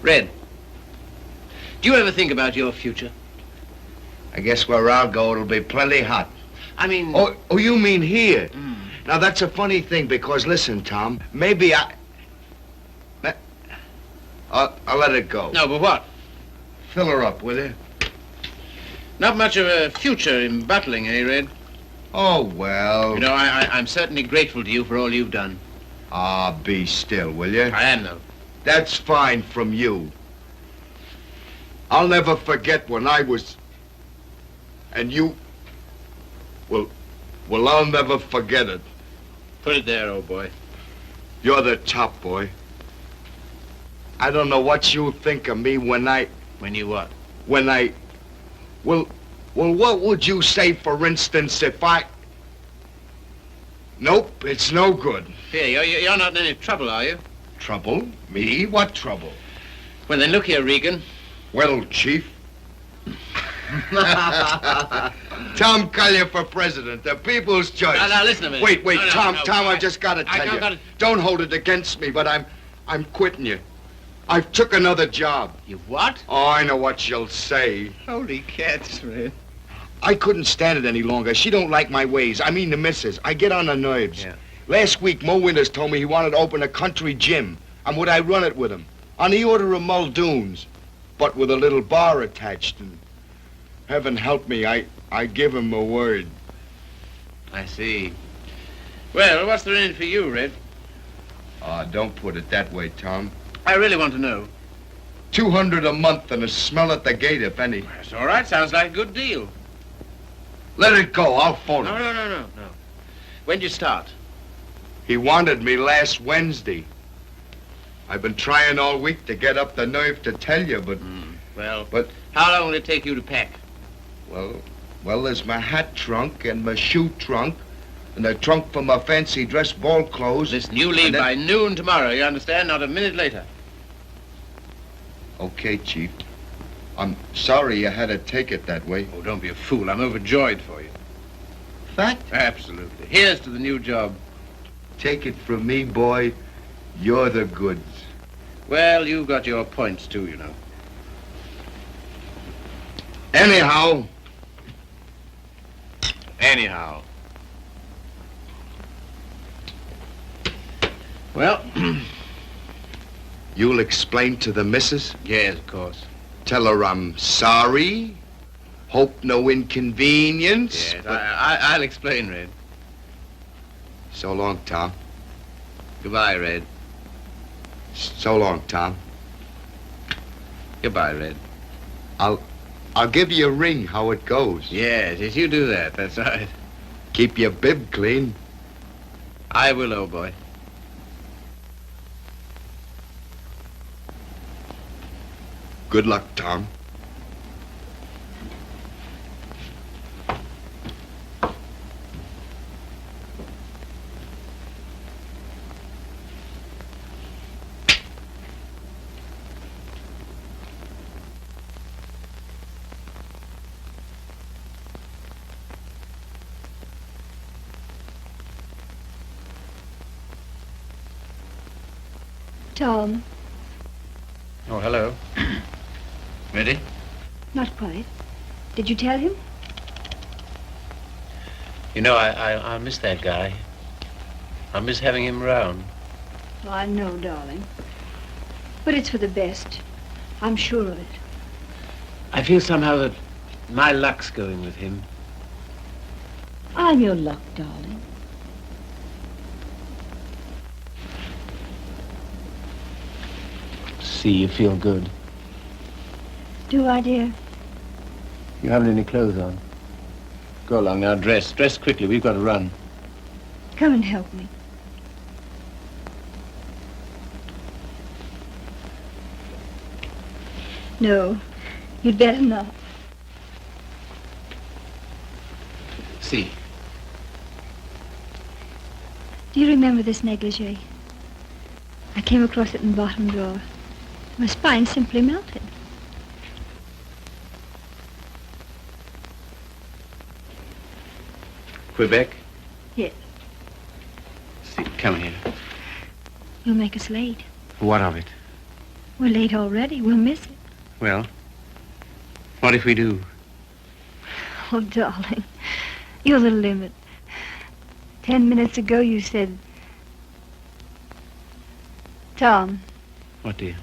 [SPEAKER 2] Red, do you ever think about your future?
[SPEAKER 7] I guess where I'll go, it'll be plenty hot.
[SPEAKER 2] I mean...
[SPEAKER 7] Oh, you mean here?
[SPEAKER 2] Mm.
[SPEAKER 7] Now, that's a funny thing, because listen, Tom, maybe I'll let it go.
[SPEAKER 2] No, but what?
[SPEAKER 7] Fill her up, will you?
[SPEAKER 2] Not much of a future in butling, eh, Red?
[SPEAKER 7] Oh, well.
[SPEAKER 2] You know, I'm certainly grateful to you for all you've done.
[SPEAKER 7] Ah, be still, will you?
[SPEAKER 2] I am, though.
[SPEAKER 7] That's fine from you. I'll never forget when I was... And you... Well, I'll never forget it.
[SPEAKER 2] Put it there, old boy.
[SPEAKER 7] You're the top, boy. I don't know what you think of me when I...
[SPEAKER 2] When you what?
[SPEAKER 7] When I... Well, what would you say, for instance, if I... Nope, it's no good.
[SPEAKER 2] Here, you're not in any trouble, are you?
[SPEAKER 7] Trouble? Me? What trouble?
[SPEAKER 2] Well, then look here, Regan.
[SPEAKER 7] Well, Chief. Tom Collier for president, the people's choice.
[SPEAKER 2] Now, listen a minute.
[SPEAKER 7] Wait,
[SPEAKER 2] No,
[SPEAKER 7] Tom,
[SPEAKER 2] no,
[SPEAKER 7] I've just got to tell you. Don't hold it against me, but I'm quitting you. I've took another job.
[SPEAKER 2] You what?
[SPEAKER 7] Oh, I know what she'll say.
[SPEAKER 2] Holy cats, Red.
[SPEAKER 7] I couldn't stand it any longer. She don't like my ways. I mean the missus. I get on her nerves.
[SPEAKER 2] Yeah.
[SPEAKER 7] Last week, Mo Winters told me he wanted to open a country gym. And would I run it with him? On the order of Muldoon's. But with a little bar attached. And heaven help me, I give him a word.
[SPEAKER 2] I see. Well, what's there in it for you, Red?
[SPEAKER 7] Don't put it that way, Tom.
[SPEAKER 2] I really want to know.
[SPEAKER 7] 200 a month and a smell at the gate, if any.
[SPEAKER 2] That's all right. Sounds like a good deal.
[SPEAKER 7] Let it go. I'll phone
[SPEAKER 2] No,
[SPEAKER 7] him.
[SPEAKER 2] no. When'd you start?
[SPEAKER 7] He wanted me last Wednesday. I've been trying all week to get up the nerve to tell you, but...
[SPEAKER 2] Well,
[SPEAKER 7] But-
[SPEAKER 2] how long will it take you to pack?
[SPEAKER 7] Well, there's my hat trunk and my shoe trunk and the trunk for my fancy dress ball clothes.
[SPEAKER 2] Listen, you leave
[SPEAKER 7] And then-
[SPEAKER 2] by noon tomorrow, you understand? Not a minute later.
[SPEAKER 7] Okay, Chief. I'm sorry you had to take it that way.
[SPEAKER 2] Oh, don't be a fool. I'm overjoyed for you.
[SPEAKER 7] Fact?
[SPEAKER 2] Absolutely. Here's to the new job.
[SPEAKER 7] Take it from me, boy. You're the goods.
[SPEAKER 2] Well, you've got your points, too, you know.
[SPEAKER 7] Anyhow,
[SPEAKER 2] Well,
[SPEAKER 7] you'll explain to the missus?
[SPEAKER 2] yes, of course.
[SPEAKER 7] Tell her I'm sorry. Hope no inconvenience.
[SPEAKER 2] Yes,
[SPEAKER 7] but-
[SPEAKER 2] I'll explain, Red.
[SPEAKER 7] So long, Tom.
[SPEAKER 2] Goodbye, Red.
[SPEAKER 7] So long, Tom.
[SPEAKER 2] Goodbye, Red.
[SPEAKER 7] I'll give you a ring how it goes.
[SPEAKER 2] Yes, you do that. That's right.
[SPEAKER 7] Keep your bib clean.
[SPEAKER 2] I will, old boy.
[SPEAKER 7] Good luck, Tom.
[SPEAKER 5] Tom,
[SPEAKER 2] Oh, hello. Ready?
[SPEAKER 5] not quite. Did you tell him?
[SPEAKER 2] You know, I miss that guy. I miss having him around.
[SPEAKER 5] Oh, I know, darling. But it's for the best. I'm sure of it.
[SPEAKER 2] I feel somehow that my luck's going with him.
[SPEAKER 5] I'm your luck, darling.
[SPEAKER 2] See, you feel good.
[SPEAKER 5] Do I, dear?
[SPEAKER 2] You haven't any clothes on. Go along now, dress. Dress quickly, we've got to run.
[SPEAKER 5] Come and help me. No, you'd better not.
[SPEAKER 2] See.
[SPEAKER 5] Do you remember this negligee? I came across it in the bottom drawer. My spine simply melted.
[SPEAKER 2] Quebec?
[SPEAKER 5] Yes.
[SPEAKER 2] See, come here.
[SPEAKER 5] You'll make us late.
[SPEAKER 2] What of it?
[SPEAKER 5] We're late already. We'll miss it.
[SPEAKER 2] Well, what if we do?
[SPEAKER 5] Oh, darling, you're the limit. 10 minutes ago you said... Tom,
[SPEAKER 2] What, dear?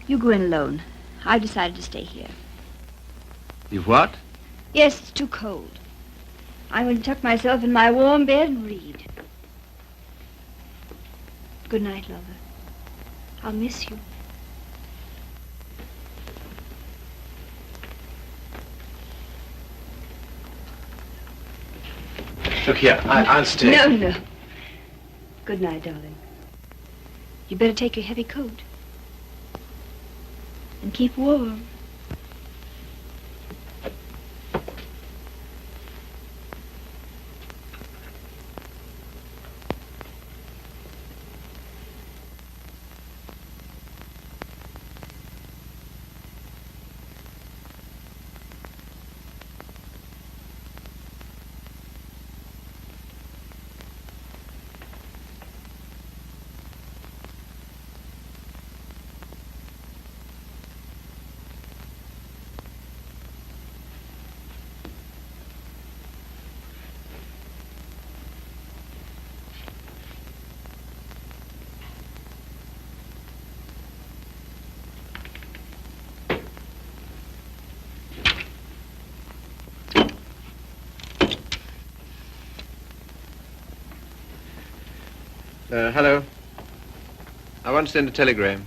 [SPEAKER 5] you go in alone. I've decided to stay here.
[SPEAKER 2] You what?
[SPEAKER 5] Yes, it's too cold. I'm going to tuck myself in my warm bed and read. Good night, lover. I'll miss you.
[SPEAKER 2] Look here, I'll stay.
[SPEAKER 5] No. Good night, darling. You better take your heavy coat. And keep warm.
[SPEAKER 2] Hello. I want to send a telegram.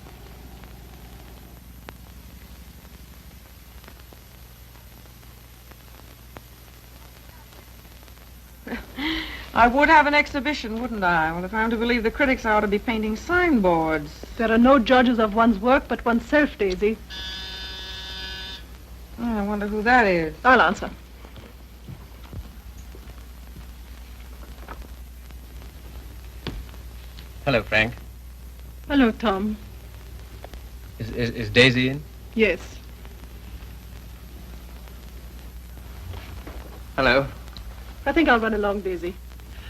[SPEAKER 8] I would have an exhibition, wouldn't I? Well, if I'm to believe the critics, I ought to be painting signboards.
[SPEAKER 10] There are no judges of one's work but oneself, Daisy.
[SPEAKER 8] Oh, I wonder who that is.
[SPEAKER 10] I'll answer.
[SPEAKER 2] Hello, Frank.
[SPEAKER 10] Hello, Tom.
[SPEAKER 2] Is Daisy in?
[SPEAKER 10] Yes.
[SPEAKER 2] Hello.
[SPEAKER 10] I think I'll run along, Daisy.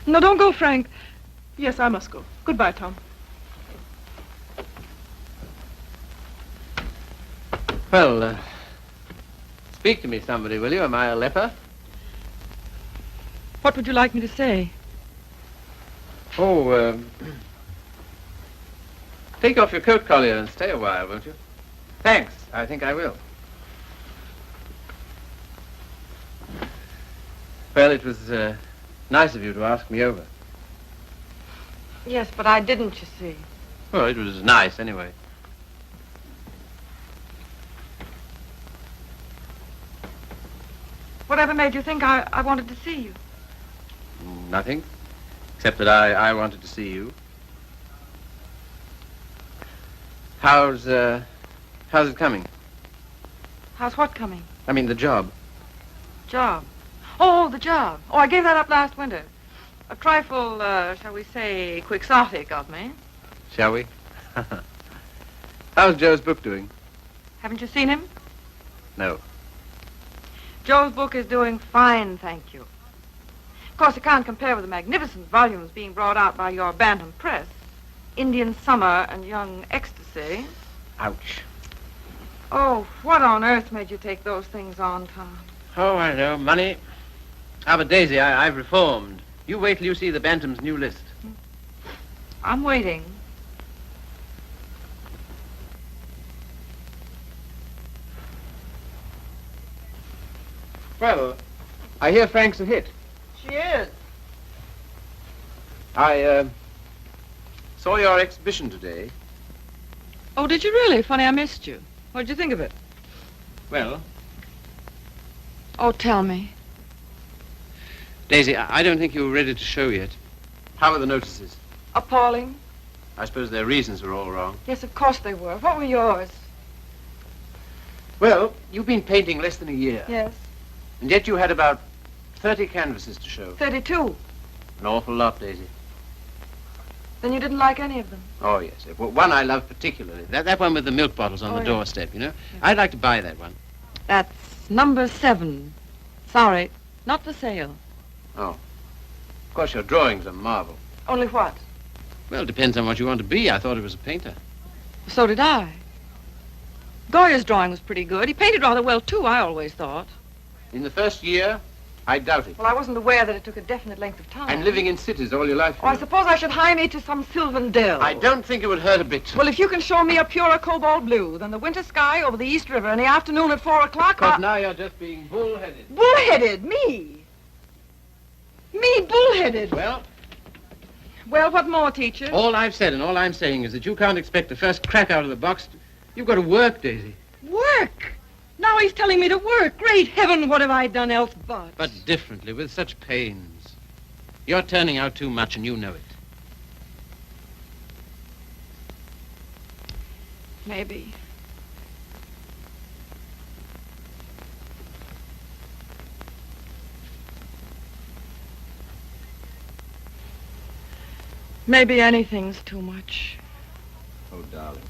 [SPEAKER 8] No, don't go, Frank.
[SPEAKER 10] Yes, I must go. Goodbye, Tom.
[SPEAKER 2] Well, speak to me, somebody, will you? Am I a leper?
[SPEAKER 8] What would you like me to say?
[SPEAKER 2] Oh, take off your coat collar and stay a while, won't you? Thanks. I think I will. Well, it was nice of you to ask me over.
[SPEAKER 8] Yes, but I didn't, you see.
[SPEAKER 2] Well, it was nice anyway.
[SPEAKER 8] Whatever made you think I wanted to see you?
[SPEAKER 2] Nothing, except that I wanted to see you. How's it coming?
[SPEAKER 8] How's what coming?
[SPEAKER 2] I mean, the job.
[SPEAKER 8] Job. Oh, the job. Oh, I gave that up last winter. A trifle, shall we say, quixotic of me.
[SPEAKER 2] Shall we? How's Joe's book doing?
[SPEAKER 8] Haven't you seen him?
[SPEAKER 2] No.
[SPEAKER 8] Joe's book is doing fine, thank you. Of course, it can't compare with the magnificent volumes being brought out by your Bantam Press. Indian Summer and Young Ecstasy.
[SPEAKER 2] Ouch.
[SPEAKER 8] Oh, what on earth made you take those things on, Tom?
[SPEAKER 2] Oh, I know. Money. Ah, but Daisy, I've reformed. You wait till you see the Bantam's new list.
[SPEAKER 8] I'm waiting.
[SPEAKER 2] Well, I hear Frank's a hit.
[SPEAKER 8] She is.
[SPEAKER 2] I saw your exhibition today.
[SPEAKER 8] Oh, did you really? Funny, I missed you. What did you think of it?
[SPEAKER 2] Well,
[SPEAKER 8] Oh, tell me.
[SPEAKER 2] Daisy, I don't think you were ready to show yet. How were the notices?
[SPEAKER 8] Appalling.
[SPEAKER 2] I suppose their reasons were all wrong.
[SPEAKER 8] Yes, of course they were. What were yours?
[SPEAKER 2] Well, you've been painting less than a year.
[SPEAKER 8] Yes.
[SPEAKER 2] And yet you had about 30 canvases to show.
[SPEAKER 8] 32.
[SPEAKER 2] An awful lot, Daisy.
[SPEAKER 8] Then you didn't like any of them?
[SPEAKER 2] Oh, yes. Well, one I love particularly. That one with the milk bottles on the
[SPEAKER 8] yeah.
[SPEAKER 2] doorstep, you know? I'd like to buy that one.
[SPEAKER 8] That's number 7. Sorry, not for sale.
[SPEAKER 2] Oh. Of course, your drawing's a marvel.
[SPEAKER 8] Only what?
[SPEAKER 2] Well, it depends on what you want to be. I thought he was a painter.
[SPEAKER 8] So did I. Goya's drawing was pretty good. He painted rather well, too, I always thought.
[SPEAKER 2] In the first year, I doubt it.
[SPEAKER 8] Well, I wasn't aware that it took a definite length of time.
[SPEAKER 2] And living in cities all your life.
[SPEAKER 8] Oh, I suppose I should hie me to some sylvan dell.
[SPEAKER 2] I don't think it would hurt a bit.
[SPEAKER 8] Well, if you can show me a purer cobalt blue than the winter sky over the East River in the afternoon at 4 o'clock...
[SPEAKER 2] Because now you're just being bullheaded.
[SPEAKER 8] Bullheaded? Me? Me bullheaded?
[SPEAKER 2] Well,
[SPEAKER 8] what more, teacher?
[SPEAKER 2] all I've said and all I'm saying is that you can't expect the first crack out of the box. You've got to work, Daisy.
[SPEAKER 8] Work? Now he's telling me to work. Great heaven, what have I done else but?
[SPEAKER 2] But differently, with such pains. You're turning out too much and you know it.
[SPEAKER 8] Maybe. Maybe anything's too much.
[SPEAKER 2] Oh, darling.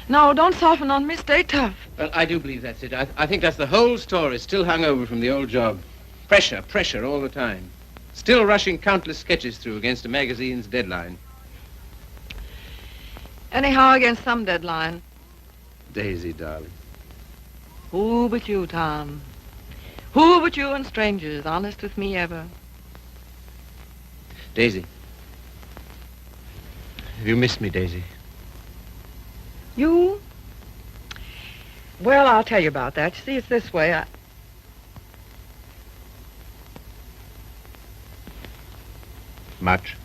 [SPEAKER 8] No, don't soften on me. Stay tough.
[SPEAKER 2] Well, I do believe that's it. I think that's the whole story, still hung over from the old job. Pressure all the time. Still rushing countless sketches through against a magazine's deadline.
[SPEAKER 8] Anyhow, against some deadline.
[SPEAKER 2] Daisy, darling.
[SPEAKER 8] Who but you, Tom? Who but you and strangers, honest with me ever?
[SPEAKER 2] Daisy. Have you missed me, Daisy?
[SPEAKER 8] You? Well, I'll tell you about that. You see, it's this way.
[SPEAKER 2] Much?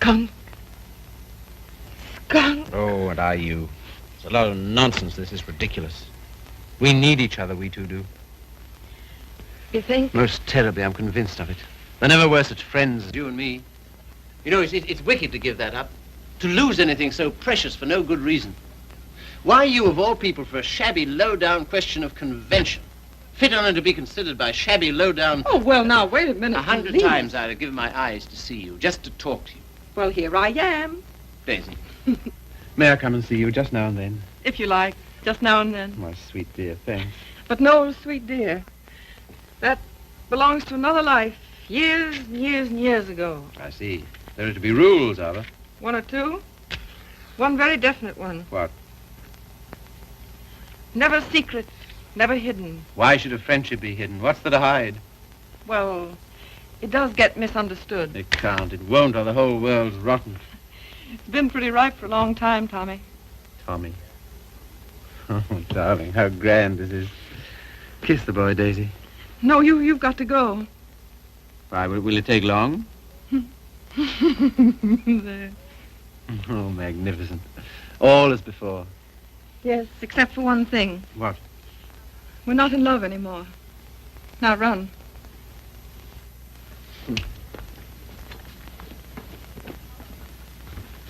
[SPEAKER 8] skunk. Skunk.
[SPEAKER 2] Oh, what are you? It's a lot of nonsense. This is ridiculous. We need each other, we two do.
[SPEAKER 8] You think?
[SPEAKER 2] Most terribly, I'm convinced of it. There never were such friends as you and me. You know, it's wicked to give that up. To lose anything so precious for no good reason. Why you, of all people, for a shabby, low-down question of convention? Fit only to be considered by shabby, low-down...
[SPEAKER 8] Oh, well, now, wait a minute.
[SPEAKER 2] 100
[SPEAKER 8] please.
[SPEAKER 2] times I'd have given my eyes to see you, just to talk to you.
[SPEAKER 8] Well, here I am.
[SPEAKER 2] Daisy, may I come and see you just now and then?
[SPEAKER 8] If you like, just now and then.
[SPEAKER 2] My sweet dear, thanks.
[SPEAKER 8] But no, sweet dear, that belongs to another life, years and years and years ago.
[SPEAKER 2] I see. There are to be rules, are there?
[SPEAKER 8] One or two. One very definite one.
[SPEAKER 2] What?
[SPEAKER 8] Never secret, never hidden.
[SPEAKER 2] Why should a friendship be hidden? What's there to hide?
[SPEAKER 8] Well, it does get misunderstood.
[SPEAKER 2] It can't. It won't, or the whole world's rotten.
[SPEAKER 8] It's been pretty ripe for a long time, Tommy.
[SPEAKER 2] Tommy. Oh, darling, how grand this is. Kiss the boy, Daisy.
[SPEAKER 8] No, you've got to go.
[SPEAKER 2] Why, will it take long?
[SPEAKER 8] There.
[SPEAKER 2] Oh, magnificent. All as before.
[SPEAKER 8] Yes, except for one thing.
[SPEAKER 2] What?
[SPEAKER 8] We're not in love anymore. Now run.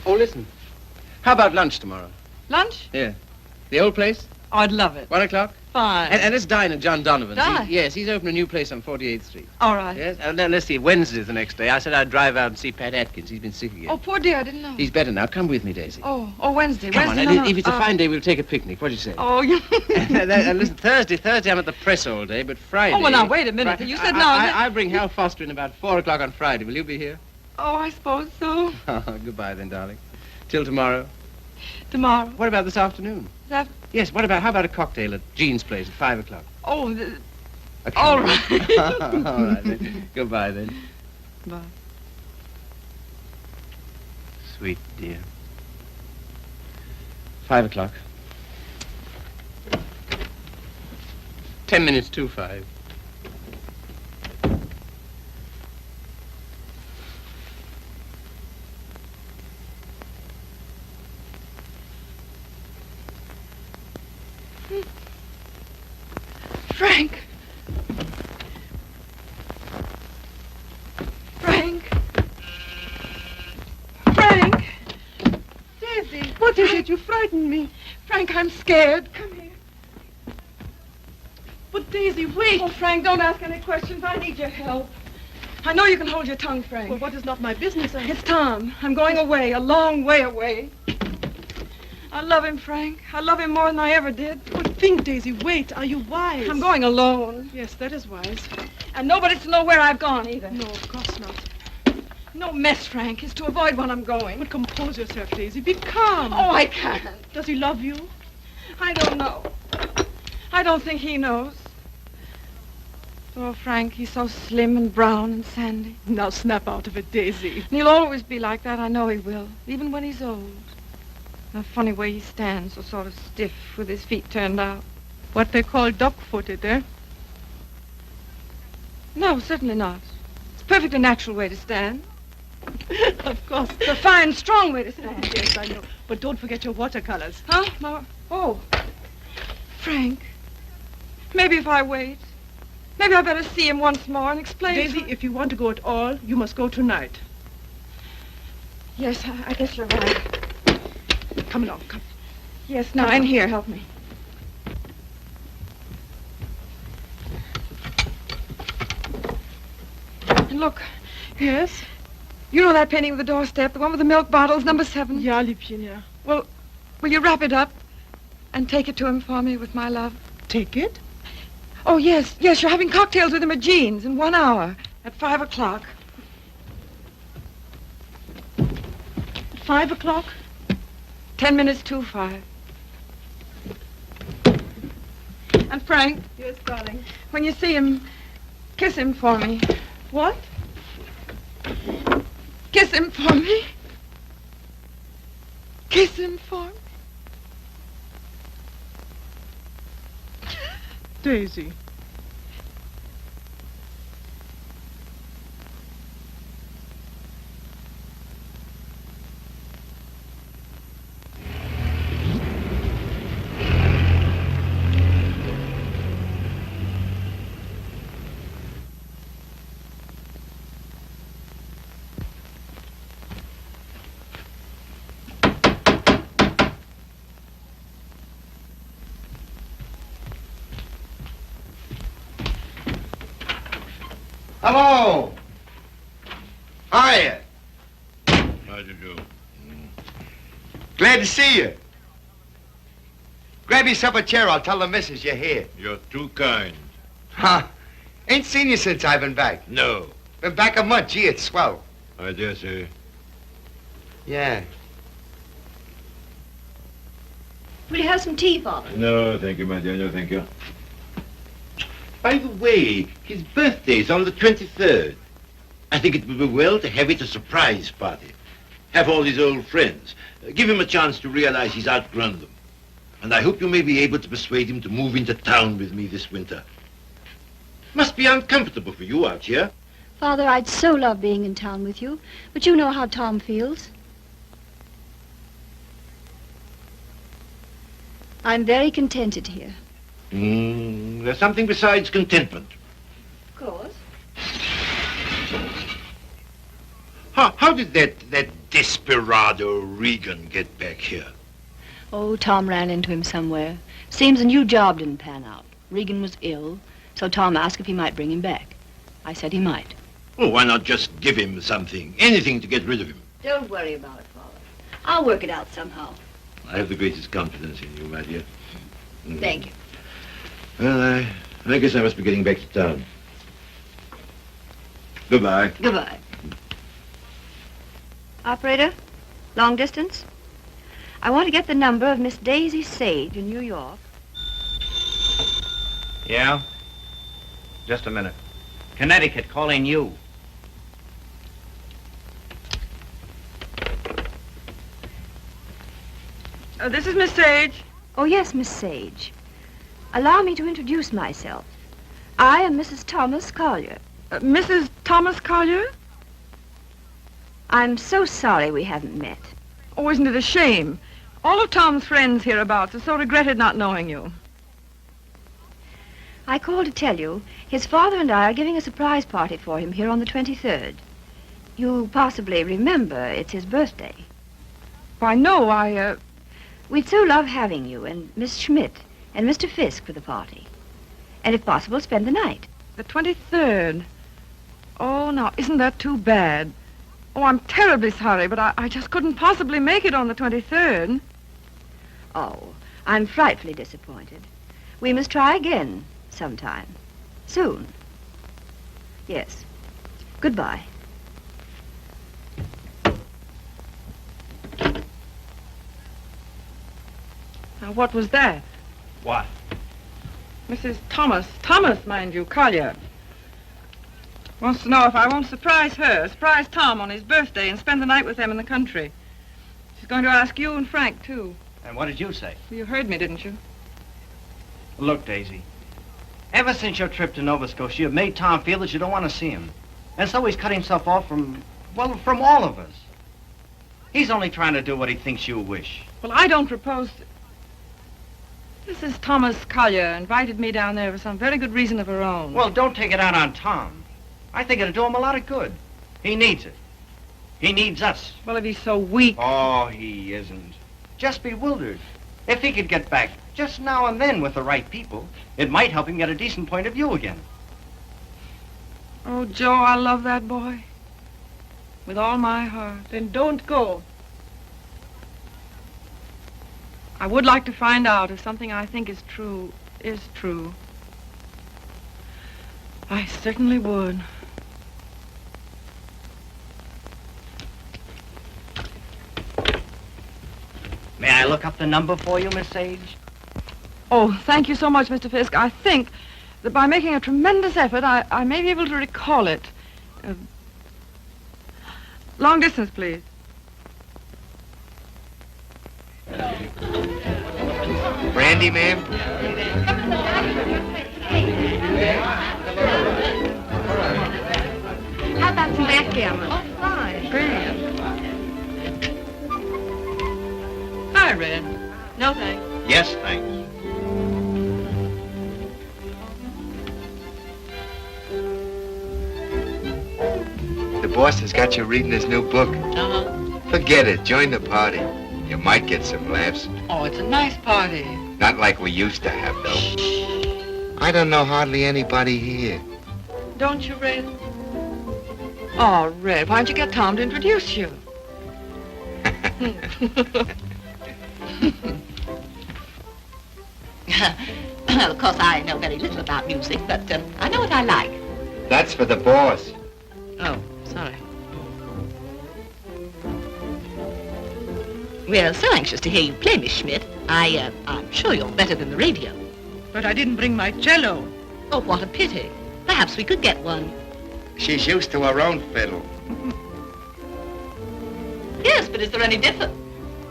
[SPEAKER 2] Oh, listen. How about lunch tomorrow?
[SPEAKER 8] Lunch?
[SPEAKER 2] Yeah. The old place?
[SPEAKER 8] Oh, I'd love it.
[SPEAKER 2] 1 o'clock?
[SPEAKER 8] Fine.
[SPEAKER 2] And let's dine at John Donovan's.
[SPEAKER 8] Dine?
[SPEAKER 2] Yes, he's opened a new place on 48th Street.
[SPEAKER 8] All right.
[SPEAKER 2] Yes? And then let's see, Wednesday's the next day. I said I'd drive out and see Pat Atkins. He's been sick again.
[SPEAKER 8] Oh, poor dear, I didn't know.
[SPEAKER 2] He's better now. Come with me, Daisy.
[SPEAKER 8] Oh, Wednesday.
[SPEAKER 2] Come on,
[SPEAKER 8] Wednesday.
[SPEAKER 2] and if it's a fine day, we'll take a picnic. What do you say?
[SPEAKER 8] Oh, you...
[SPEAKER 2] And listen, Thursday I'm at the press all day, but Friday...
[SPEAKER 8] Oh, well, now, wait a minute. You said now...
[SPEAKER 2] I bring Hal Foster in about 4 o'clock on Friday. Will you be here?
[SPEAKER 8] Oh, I suppose so.
[SPEAKER 2] Goodbye then, darling. Till tomorrow.
[SPEAKER 8] Tomorrow.
[SPEAKER 2] What about this afternoon?
[SPEAKER 8] That...
[SPEAKER 2] Yes, how about a cocktail at Jean's place at 5 o'clock?
[SPEAKER 8] Oh,
[SPEAKER 2] Okay.
[SPEAKER 8] all right.
[SPEAKER 2] All right, then. Goodbye, then.
[SPEAKER 8] Bye.
[SPEAKER 2] Sweet dear. 5 o'clock. 10 minutes to 5.
[SPEAKER 8] Frank. Frank. Frank. Daisy.
[SPEAKER 10] What is it? You frightened me.
[SPEAKER 8] Frank, I'm scared. Come here.
[SPEAKER 10] But Daisy, wait.
[SPEAKER 8] Oh, Frank, don't ask any questions. I need your help. I know you can hold your tongue, Frank.
[SPEAKER 10] Well, what is not my business?
[SPEAKER 8] It's Tom. I'm going away, a long way away. I love him, Frank. I love him more than I ever did.
[SPEAKER 10] But think, Daisy, wait. Are you wise?
[SPEAKER 8] I'm going alone.
[SPEAKER 10] Yes, that is wise.
[SPEAKER 8] And nobody's to know where I've gone, either.
[SPEAKER 10] No, of course not.
[SPEAKER 8] No mess, Frank. It's to avoid when I'm going.
[SPEAKER 10] But compose yourself, Daisy. Be calm.
[SPEAKER 8] Oh, I can't.
[SPEAKER 10] Does he love you?
[SPEAKER 8] I don't know. I don't think he knows. Oh, Frank, he's so slim and brown and sandy.
[SPEAKER 10] Now snap out of it, Daisy.
[SPEAKER 8] And he'll always be like that. I know he will, even when he's old. The funny way he stands, so sort of stiff, with his feet turned out.
[SPEAKER 10] What they call duck-footed, eh?
[SPEAKER 8] No, certainly not. It's a perfectly natural way to stand.
[SPEAKER 10] Of course.
[SPEAKER 8] It's a fine, strong way to stand.
[SPEAKER 10] Yes, I know. But don't forget your watercolors.
[SPEAKER 8] Huh? No. Oh. Frank, maybe if I wait, maybe I better see him once more and explain
[SPEAKER 10] Daisy, if you want to go at all, you must go tonight.
[SPEAKER 8] Yes, I guess you're right.
[SPEAKER 10] Come along, come.
[SPEAKER 8] Yes, now, in here, help me. And look,
[SPEAKER 10] Yes?
[SPEAKER 8] you know that painting of the doorstep, the one with the milk bottles, number 7?
[SPEAKER 10] Ja, Liebchen, ja.
[SPEAKER 8] Well, will you wrap it up and take it to him for me with my love?
[SPEAKER 10] Take it?
[SPEAKER 8] Oh, yes, you're having cocktails with him at Jean's in 1 hour at 5 o'clock.
[SPEAKER 10] At 5 o'clock?
[SPEAKER 8] 10 minutes to 5. And Frank,
[SPEAKER 10] Yes, darling.
[SPEAKER 8] when you see him, kiss him for me.
[SPEAKER 10] What?
[SPEAKER 8] Kiss him for me. Kiss him for me.
[SPEAKER 10] Daisy.
[SPEAKER 7] Oh! Hiya!
[SPEAKER 4] How do you do?
[SPEAKER 7] Glad to see you. Grab yourself a chair. I'll tell the missus you're here.
[SPEAKER 4] You're too kind.
[SPEAKER 7] Huh? Ain't seen you since I've been back.
[SPEAKER 4] No.
[SPEAKER 7] Been back a month. Gee, it's swell.
[SPEAKER 4] I dare say.
[SPEAKER 7] Yeah.
[SPEAKER 5] Will you have some tea, Father?
[SPEAKER 4] No, thank you, my dear. No, thank you. By the way, his birthday's on the 23rd. I think it would be well to have it a surprise party. Have all his old friends. Give him a chance to realize he's outgrown them. And I hope you may be able to persuade him to move into town with me this winter. Must be uncomfortable for you out here.
[SPEAKER 11] Father, I'd so love being in town with you, but you know how Tom feels. I'm very contented here.
[SPEAKER 4] There's something besides contentment.
[SPEAKER 5] Of course.
[SPEAKER 4] How did that desperado Regan get back here?
[SPEAKER 11] Oh, Tom ran into him somewhere. Seems a new job didn't pan out. Regan was ill, so Tom asked if he might bring him back. I said he might.
[SPEAKER 4] Well, why not just give him something, anything to get rid of him?
[SPEAKER 11] Don't worry about it, Father. I'll work it out somehow.
[SPEAKER 4] I have the greatest confidence in you, my dear.
[SPEAKER 11] Thank you.
[SPEAKER 4] Well, I guess I must be getting back to town. Goodbye.
[SPEAKER 11] Goodbye.
[SPEAKER 5] Operator, long distance? I want to get the number of Miss Daisy Sage in New York.
[SPEAKER 12] Yeah? Just a minute. Connecticut, calling you.
[SPEAKER 8] This is Miss Sage.
[SPEAKER 5] Oh, yes, Miss Sage. Allow me to introduce myself. I am Mrs. Thomas Collier.
[SPEAKER 8] Mrs. Thomas Collier?
[SPEAKER 5] I'm so sorry we haven't met.
[SPEAKER 8] Oh, isn't it a shame? All of Tom's friends hereabouts have so regretted not knowing you.
[SPEAKER 5] I called to tell you his father and I are giving a surprise party for him here on the 23rd. You possibly remember it's his birthday.
[SPEAKER 8] Why, no,
[SPEAKER 5] We'd so love having you and Miss Schmidt and Mr. Fisk for the party. And if possible, spend the night.
[SPEAKER 8] The 23rd. Oh, now, isn't that too bad? Oh, I'm terribly sorry, but I just couldn't possibly make it on the 23rd.
[SPEAKER 5] Oh, I'm frightfully disappointed. We must try again sometime. Soon. Yes. Goodbye.
[SPEAKER 8] Now, what was that?
[SPEAKER 12] What?
[SPEAKER 8] Mrs. Thomas, mind you, Collier. Wants to know if I won't surprise Tom on his birthday and spend the night with them in the country. She's going to ask you and Frank, too.
[SPEAKER 12] And what did you say?
[SPEAKER 8] You heard me, didn't you?
[SPEAKER 12] Look, Daisy. Ever since your trip to Nova Scotia, you've made Tom feel that you don't want to see him. And so he's cut himself off from all of us. He's only trying to do what he thinks you wish.
[SPEAKER 8] Well, I don't propose to... Mrs. Thomas Collier invited me down there for some very good reason of her own.
[SPEAKER 12] Well, don't take it out on Tom. I think it'll do him a lot of good. He needs it. He needs us.
[SPEAKER 8] Well, if he's so weak...
[SPEAKER 12] Oh, he isn't. Just bewildered. If he could get back just now and then with the right people, it might help him get a decent point of view again.
[SPEAKER 8] Oh, Joe, I love that boy. With all my heart.
[SPEAKER 10] Then don't go.
[SPEAKER 8] I would like to find out if something I think is true. I certainly would.
[SPEAKER 12] May I look up the number for you, Miss Sage?
[SPEAKER 8] Oh, thank you so much, Mr. Fisk. I think that by making a tremendous effort, I may be able to recall it. Long distance, please.
[SPEAKER 7] Brandy, ma'am?
[SPEAKER 5] How about some backgammon?
[SPEAKER 8] Oh, fine. Great. Hi, Red. No, thanks.
[SPEAKER 4] Yes, thanks.
[SPEAKER 7] The boss has got you reading his new book.
[SPEAKER 13] Uh-huh.
[SPEAKER 7] Forget it. Join the party. You might get some laughs.
[SPEAKER 13] Oh, it's a nice party.
[SPEAKER 7] Not like we used to have, though. I don't know hardly anybody here.
[SPEAKER 8] Don't you, Red? Oh, Red, why don't you get Tom to introduce you?
[SPEAKER 9] Well, of course, I know very little about music, but I know what I like.
[SPEAKER 7] That's for the boss.
[SPEAKER 9] Oh, sorry. We're so anxious to hear you play, Miss Schmidt. I'm sure you're better than the radio.
[SPEAKER 10] But I didn't bring my cello.
[SPEAKER 9] Oh, what a pity. Perhaps we could get one.
[SPEAKER 7] She's used to her own fiddle.
[SPEAKER 9] Yes, but is there any difference?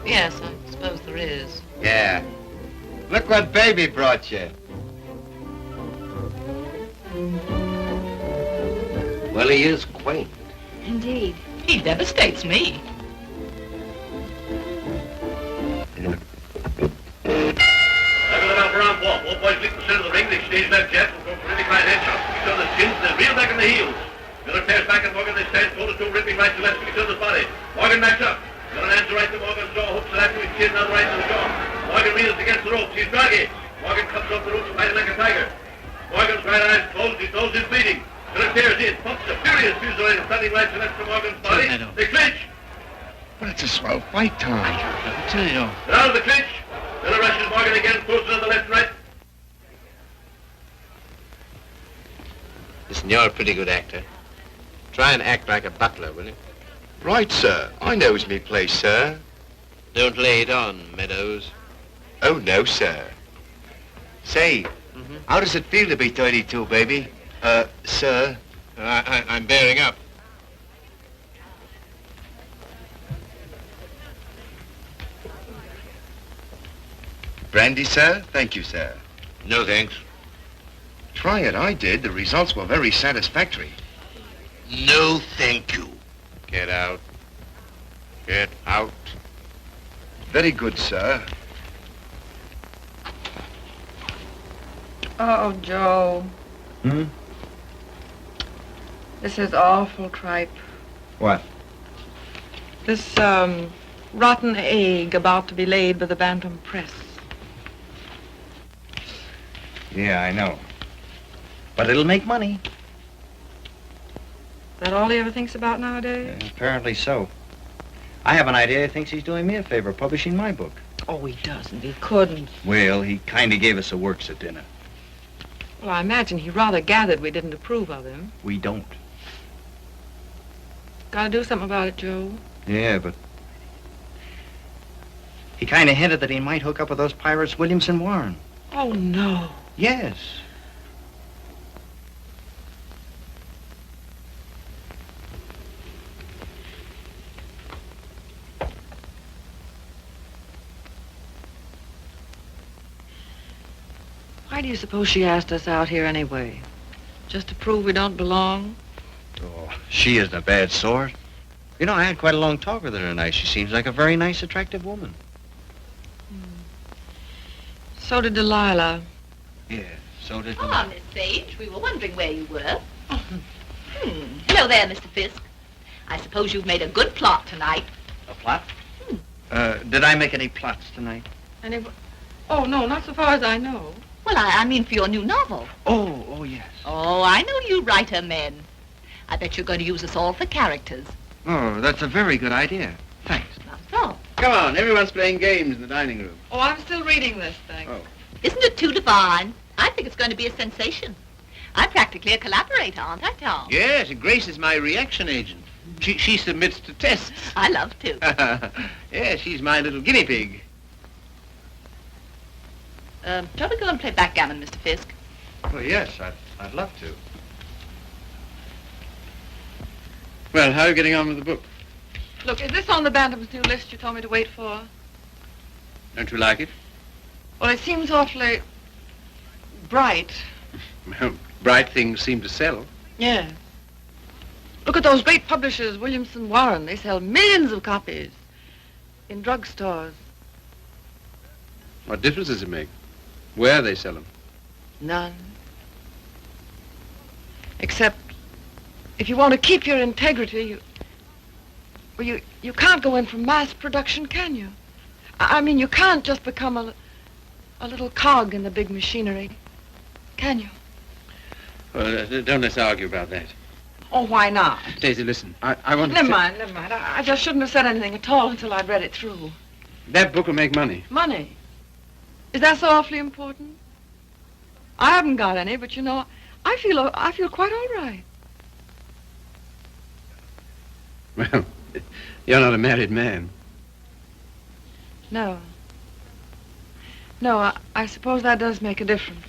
[SPEAKER 9] Yes, I suppose there is.
[SPEAKER 7] Yeah. Look what baby brought you.
[SPEAKER 6] Well, he is quaint.
[SPEAKER 11] Indeed.
[SPEAKER 9] He devastates me.
[SPEAKER 4] All boys leap the center of the ring, they exchange that jet, and go for really fine headshots to each other's chins, then reel back in the heels. Miller tears back at Morgan, they stand toe-to-toe, ripping right to left to each other's body. Morgan backs up. Miller hands the right to Morgan's jaw, hooks the left to his chin, now the right to the jaw. Morgan reels against the ropes, he's draggy. Morgan comes off the ropes, fighting like a tiger. Morgan's right eye's closed, his nose is bleeding. Miller tears in, pumps a furious fusillade, standing right to left to Morgan's body. They clinch.
[SPEAKER 7] But it's a swell fight, Tom.
[SPEAKER 4] I tell you. Out of the clinch. Miller rushes Morgan again, throws it on the left and right.
[SPEAKER 2] Listen, you're a pretty good actor. Try and act like a butler, will you?
[SPEAKER 7] Right, sir. I knows me place, sir.
[SPEAKER 2] Don't lay it on, Meadows.
[SPEAKER 7] Oh, no, sir. Say, how does it feel to be 32, baby? Sir?
[SPEAKER 2] I'm bearing up.
[SPEAKER 7] Brandy, sir? Thank you, sir.
[SPEAKER 4] No, thanks.
[SPEAKER 7] Try it. I did. The results were very satisfactory.
[SPEAKER 4] No, thank you.
[SPEAKER 2] Get out. Get out.
[SPEAKER 7] Very good, sir.
[SPEAKER 8] Oh, Joe.
[SPEAKER 12] Hmm?
[SPEAKER 8] This is awful tripe.
[SPEAKER 12] What?
[SPEAKER 8] This, rotten egg about to be laid by the Bantam Press.
[SPEAKER 12] Yeah, I know. But it'll make money.
[SPEAKER 8] Is that all he ever thinks about nowadays?
[SPEAKER 12] Apparently so. I have an idea he thinks he's doing me a favor, publishing my book.
[SPEAKER 8] Oh, he doesn't. He couldn't.
[SPEAKER 12] Well, he kind of gave us a works at dinner.
[SPEAKER 8] Well, I imagine he rather gathered we didn't approve of him.
[SPEAKER 12] We don't.
[SPEAKER 8] Gotta do something about it, Joe.
[SPEAKER 12] Yeah, but... He kind of hinted that he might hook up with those pirates, Williamson Warren.
[SPEAKER 8] Oh, no.
[SPEAKER 12] Yes.
[SPEAKER 8] Why do you suppose she asked us out here anyway? Just to prove we don't belong?
[SPEAKER 12] Oh, she isn't a bad sort. You know, I had quite a long talk with her tonight. She seems like a very nice, attractive woman.
[SPEAKER 8] So did Delilah.
[SPEAKER 12] Yeah, so did
[SPEAKER 9] Ah, Miss Sage, we were wondering where you were. Hello there, Mr. Fisk. I suppose you've made a good plot tonight.
[SPEAKER 12] A plot? Did I make any plots tonight?
[SPEAKER 8] Oh, no, not so far as I know.
[SPEAKER 9] Well, I mean for your new novel.
[SPEAKER 12] Oh, yes.
[SPEAKER 9] Oh, I know you writer men. I bet you're going to use us all for characters.
[SPEAKER 12] Oh, that's a very good idea. Thanks.
[SPEAKER 9] Not so.
[SPEAKER 2] Come on, everyone's playing games in the dining room.
[SPEAKER 8] Oh, I'm still reading this thing.
[SPEAKER 2] Oh.
[SPEAKER 9] Isn't it too divine? I think it's going to be a sensation. I'm practically a collaborator, aren't I, Tom?
[SPEAKER 2] Yes, Grace is my reaction agent. She submits to tests.
[SPEAKER 9] I love to.
[SPEAKER 2] Yeah, she's my little guinea pig.
[SPEAKER 9] Shall we go and play backgammon, Mr. Fisk?
[SPEAKER 12] Well, yes, I'd love to.
[SPEAKER 2] Well, how are you getting on with the book?
[SPEAKER 8] Look, is this on the Bantam's new list you told me to wait for?
[SPEAKER 2] Don't you like it?
[SPEAKER 8] Well, it seems awfully bright.
[SPEAKER 2] Well, bright things seem to sell.
[SPEAKER 8] Yeah. Look at those great publishers, Williamson Warren. They sell millions of copies in drugstores.
[SPEAKER 2] What difference does it make? Where they sell them?
[SPEAKER 8] None. Except if you want to keep your integrity, you can't go in for mass production, can you? I mean, you can't just become a little cog in the big machinery, can you?
[SPEAKER 2] Well, don't let's argue about that.
[SPEAKER 8] Oh, why not?
[SPEAKER 2] Daisy, listen. I want to...
[SPEAKER 8] Never mind, never mind. I just shouldn't have said anything at all until I'd read it through.
[SPEAKER 2] That book will make money.
[SPEAKER 8] Money? Is that so awfully important? I haven't got any, but you know, I feel quite all right.
[SPEAKER 2] Well, you're not a married man.
[SPEAKER 8] No. No, I suppose that does make a difference.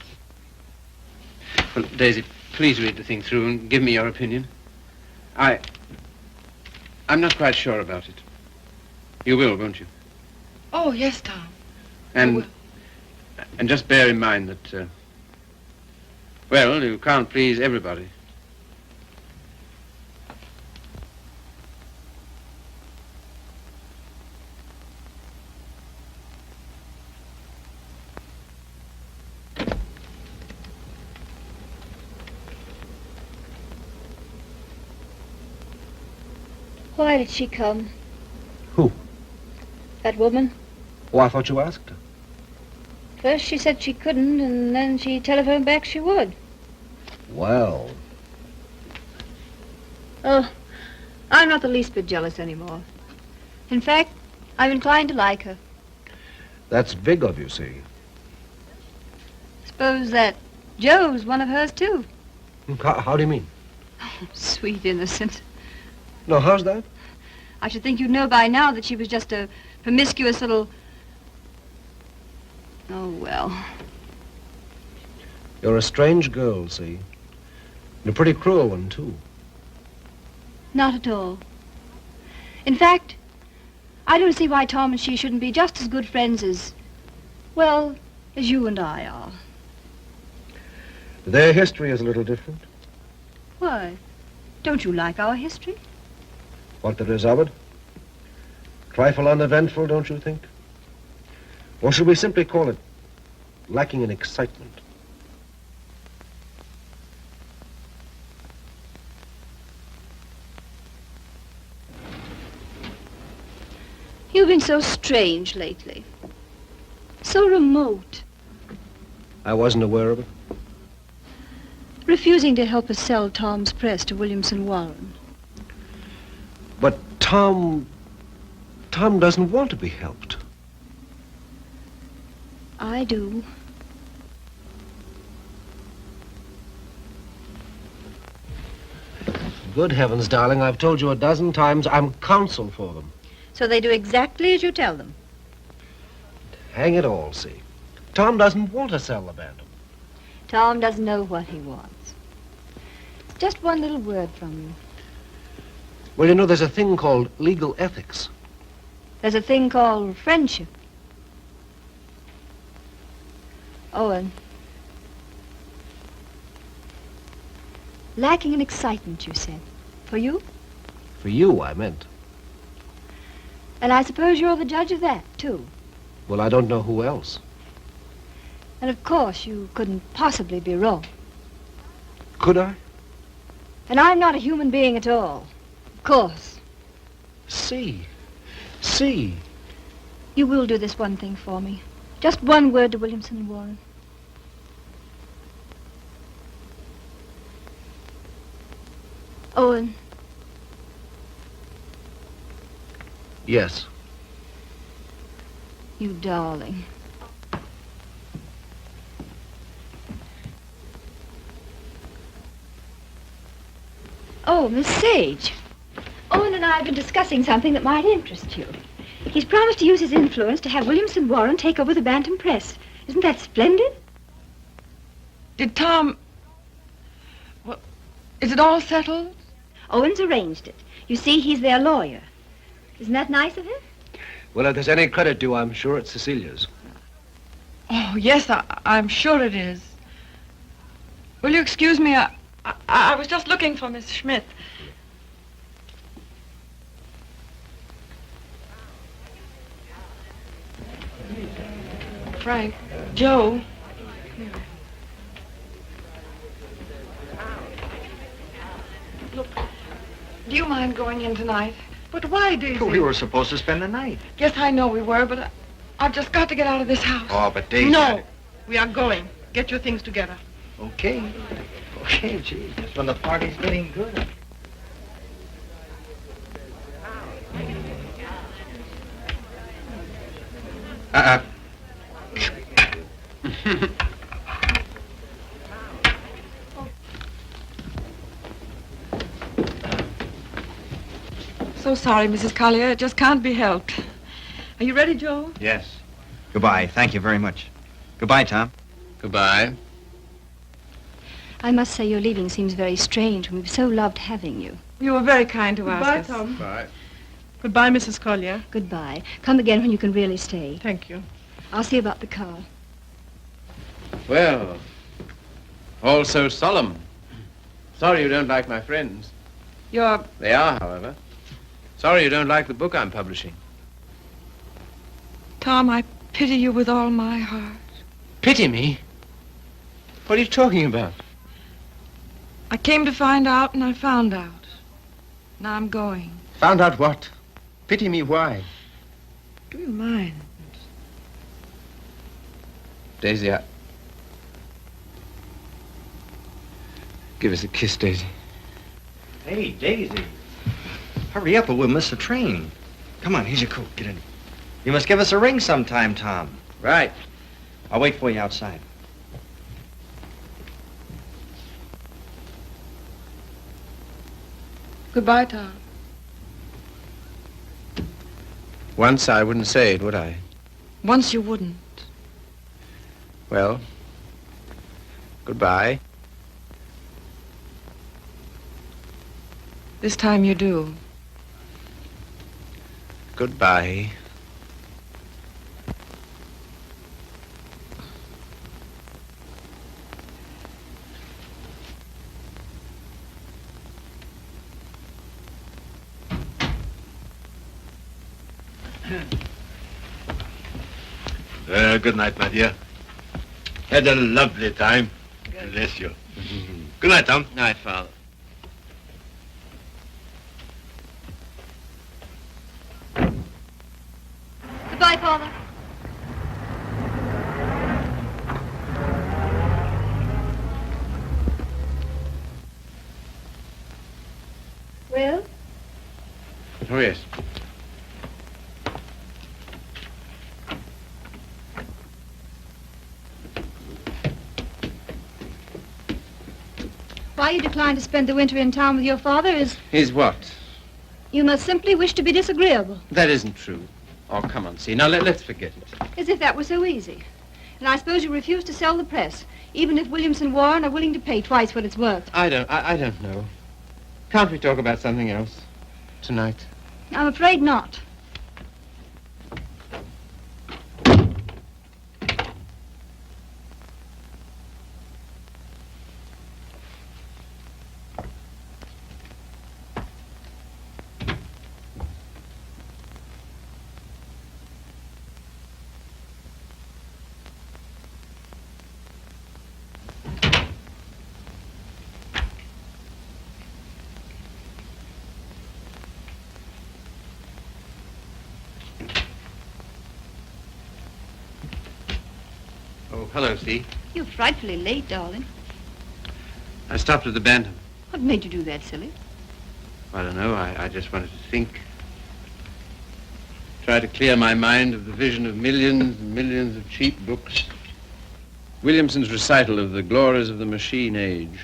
[SPEAKER 2] Well, Daisy, please read the thing through and give me your opinion. I'm not quite sure about it. You will, won't you?
[SPEAKER 8] Oh, yes, Tom.
[SPEAKER 2] And just bear in mind that, well, you can't please everybody.
[SPEAKER 5] Why did she come?
[SPEAKER 6] Who?
[SPEAKER 5] That woman.
[SPEAKER 6] Oh, I thought you asked her.
[SPEAKER 5] First she said she couldn't, and then she telephoned back she would.
[SPEAKER 6] Well.
[SPEAKER 5] Oh, I'm not the least bit jealous anymore. In fact, I'm inclined to like her.
[SPEAKER 6] That's big of you, see.
[SPEAKER 5] Suppose that Joe's one of hers, too.
[SPEAKER 6] How do you mean?
[SPEAKER 5] Oh, sweet innocent.
[SPEAKER 6] No, how's that?
[SPEAKER 5] I should think you'd know by now that she was just a promiscuous little... Oh, well.
[SPEAKER 6] You're a strange girl, see. And a pretty cruel one, too.
[SPEAKER 5] Not at all. In fact, I don't see why Tom and she shouldn't be just as good friends as, well, as you and I are.
[SPEAKER 6] Their history is a little different.
[SPEAKER 5] Why? Don't you like our history?
[SPEAKER 6] What there is of it? Trifle uneventful, don't you think? Or should we simply call it lacking in excitement?
[SPEAKER 5] You've been so strange lately. So remote.
[SPEAKER 6] I wasn't aware of it.
[SPEAKER 5] Refusing to help us sell Tom's press to Williamson Warren.
[SPEAKER 6] But Tom doesn't want to be helped.
[SPEAKER 5] I do.
[SPEAKER 6] Good heavens, darling, I've told you a dozen times I'm counsel for them.
[SPEAKER 5] So they do exactly as you tell them.
[SPEAKER 6] Hang it all, see. Tom doesn't want to sell the Bantam.
[SPEAKER 5] Tom doesn't know what he wants. It's just one little word from you.
[SPEAKER 6] Well, you know, there's a thing called legal ethics.
[SPEAKER 5] There's a thing called friendship. Owen. Lacking in excitement, you said. For you?
[SPEAKER 6] For you, I meant.
[SPEAKER 5] And I suppose you're the judge of that, too.
[SPEAKER 6] Well, I don't know who else.
[SPEAKER 5] And of course, you couldn't possibly be wrong.
[SPEAKER 6] Could I?
[SPEAKER 5] And I'm not a human being at all. Of course.
[SPEAKER 6] See.
[SPEAKER 5] You will do this one thing for me. Just one word to Williamson Warren. Owen.
[SPEAKER 6] Yes.
[SPEAKER 5] You darling. Oh, Miss Sage. Owen and I have been discussing something that might interest you. He's promised to use his influence to have Williamson Warren take over the Bantam Press. Isn't that splendid?
[SPEAKER 8] Did Tom... Well, is it all settled?
[SPEAKER 5] Owen's arranged it. You see, he's their lawyer. Isn't that nice of him?
[SPEAKER 6] Well, if there's any credit due, I'm sure it's Cecilia's.
[SPEAKER 8] Oh, yes, I'm sure it is. Will you excuse me? I was just looking for Miss Schmidt. Frank, Joe. Look, do you mind going in tonight?
[SPEAKER 3] But why, Daisy?
[SPEAKER 14] We were supposed to spend the night.
[SPEAKER 8] Yes, I know we were, but I've just got to get out of this house.
[SPEAKER 14] Oh, but Daisy...
[SPEAKER 8] No, we are going. Get your things together.
[SPEAKER 14] Okay, gee, just when the party's getting good.
[SPEAKER 8] So sorry, Mrs. Collier. It just can't be helped. Are you ready, Joe?
[SPEAKER 12] Yes. Goodbye. Thank you very much. Goodbye, Tom.
[SPEAKER 2] Goodbye.
[SPEAKER 11] I must say your leaving seems very strange. We've so loved having you.
[SPEAKER 8] You were very kind to ask us.
[SPEAKER 10] Goodbye, Tom.
[SPEAKER 2] Bye.
[SPEAKER 10] Goodbye, Mrs. Collier.
[SPEAKER 11] Goodbye. Come again when you can really stay.
[SPEAKER 10] Thank you.
[SPEAKER 11] I'll see about the car.
[SPEAKER 2] Well, all so solemn. Sorry you don't like my friends.
[SPEAKER 8] You're...
[SPEAKER 2] They are, however. Sorry you don't like the book I'm publishing.
[SPEAKER 8] Tom, I pity you with all my heart.
[SPEAKER 2] Pity me? What are you talking about?
[SPEAKER 8] I came to find out, and I found out. Now I'm going.
[SPEAKER 2] Found out what? Pity me why?
[SPEAKER 8] Do you mind?
[SPEAKER 2] Daisy, Give us a kiss, Daisy.
[SPEAKER 12] Hey, Daisy. Hurry up or we'll miss the train. Come on, here's your coat. Get in. You must give us a ring sometime, Tom.
[SPEAKER 2] Right.
[SPEAKER 12] I'll wait for you outside.
[SPEAKER 8] Goodbye, Tom.
[SPEAKER 2] Once I wouldn't say it, would I?
[SPEAKER 8] Once you wouldn't.
[SPEAKER 2] Well, goodbye.
[SPEAKER 8] This time you do.
[SPEAKER 2] Goodbye.
[SPEAKER 4] Good night, my dear. Had a lovely time. Bless you. Good night, Tom.
[SPEAKER 2] Night, Father.
[SPEAKER 5] Goodbye, Father. Well?
[SPEAKER 2] Oh, yes.
[SPEAKER 5] Why you decline to spend the winter in town with your father is...
[SPEAKER 2] Is what?
[SPEAKER 5] You must simply wish to be disagreeable.
[SPEAKER 2] That isn't true. Oh, come on, see. Now, let's forget it.
[SPEAKER 5] As if that were so easy. And I suppose you refuse to sell the press, even if Williamson Warren are willing to pay twice what it's worth.
[SPEAKER 2] I don't know. Can't we talk about something else tonight?
[SPEAKER 5] I'm afraid not.
[SPEAKER 2] Oh, hello, see.
[SPEAKER 5] You're frightfully late, darling.
[SPEAKER 2] I stopped at the Bantam.
[SPEAKER 5] What made you do that, silly?
[SPEAKER 2] I don't know. I just wanted to think. Try to clear my mind of the vision of millions and millions of cheap books. Williamson's recital of the glories of the machine age.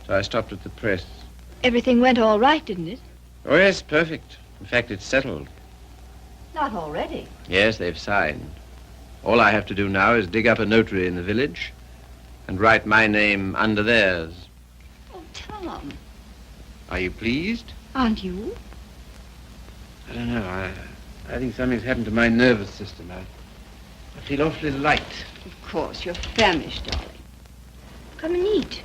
[SPEAKER 2] So I stopped at the press.
[SPEAKER 11] Everything went all right, didn't it?
[SPEAKER 2] Oh, yes, perfect. In fact, it's settled.
[SPEAKER 11] Not already.
[SPEAKER 2] Yes, they've signed. All I have to do now is dig up a notary in the village and write my name under theirs.
[SPEAKER 11] Oh, Tom.
[SPEAKER 2] Are you pleased?
[SPEAKER 11] Aren't you?
[SPEAKER 2] I don't know. I think something's happened to my nervous system. I feel awfully light.
[SPEAKER 11] Of course, you're famished, darling. Come and eat.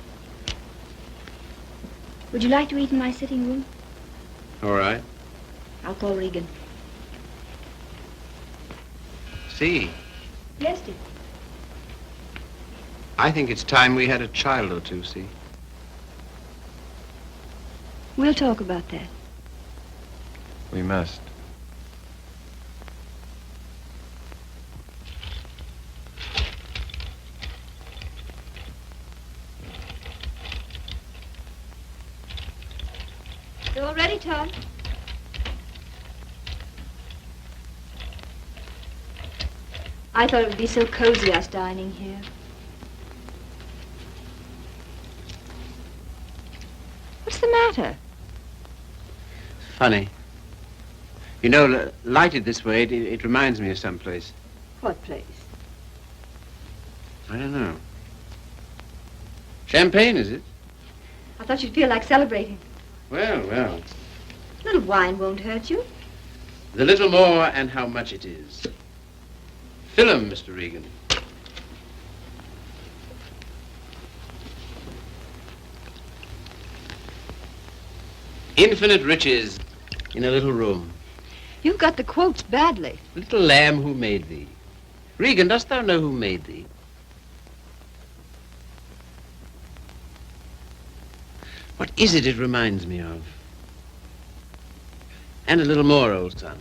[SPEAKER 11] Would you like to eat in my sitting room?
[SPEAKER 2] All right.
[SPEAKER 11] I'll call Regan.
[SPEAKER 2] See,
[SPEAKER 11] Yes, dear.
[SPEAKER 2] I think it's time we had a child or two, see.
[SPEAKER 11] We'll talk about that.
[SPEAKER 2] We must.
[SPEAKER 5] You all ready, Tom? I thought it would be so cozy, us dining here. What's the matter?
[SPEAKER 2] Funny. You know, lighted this way, it reminds me of some place.
[SPEAKER 5] What place?
[SPEAKER 2] I don't know. Champagne, is it?
[SPEAKER 5] I thought you'd feel like celebrating.
[SPEAKER 2] Well, well.
[SPEAKER 5] A little wine won't hurt you.
[SPEAKER 2] The little more and how much it is. Fill 'em, Mr. Regan. Infinite riches in a little room.
[SPEAKER 5] You've got the quotes badly.
[SPEAKER 2] Little lamb who made thee. Regan, dost thou know who made thee? What is it reminds me of? And a little more, old son.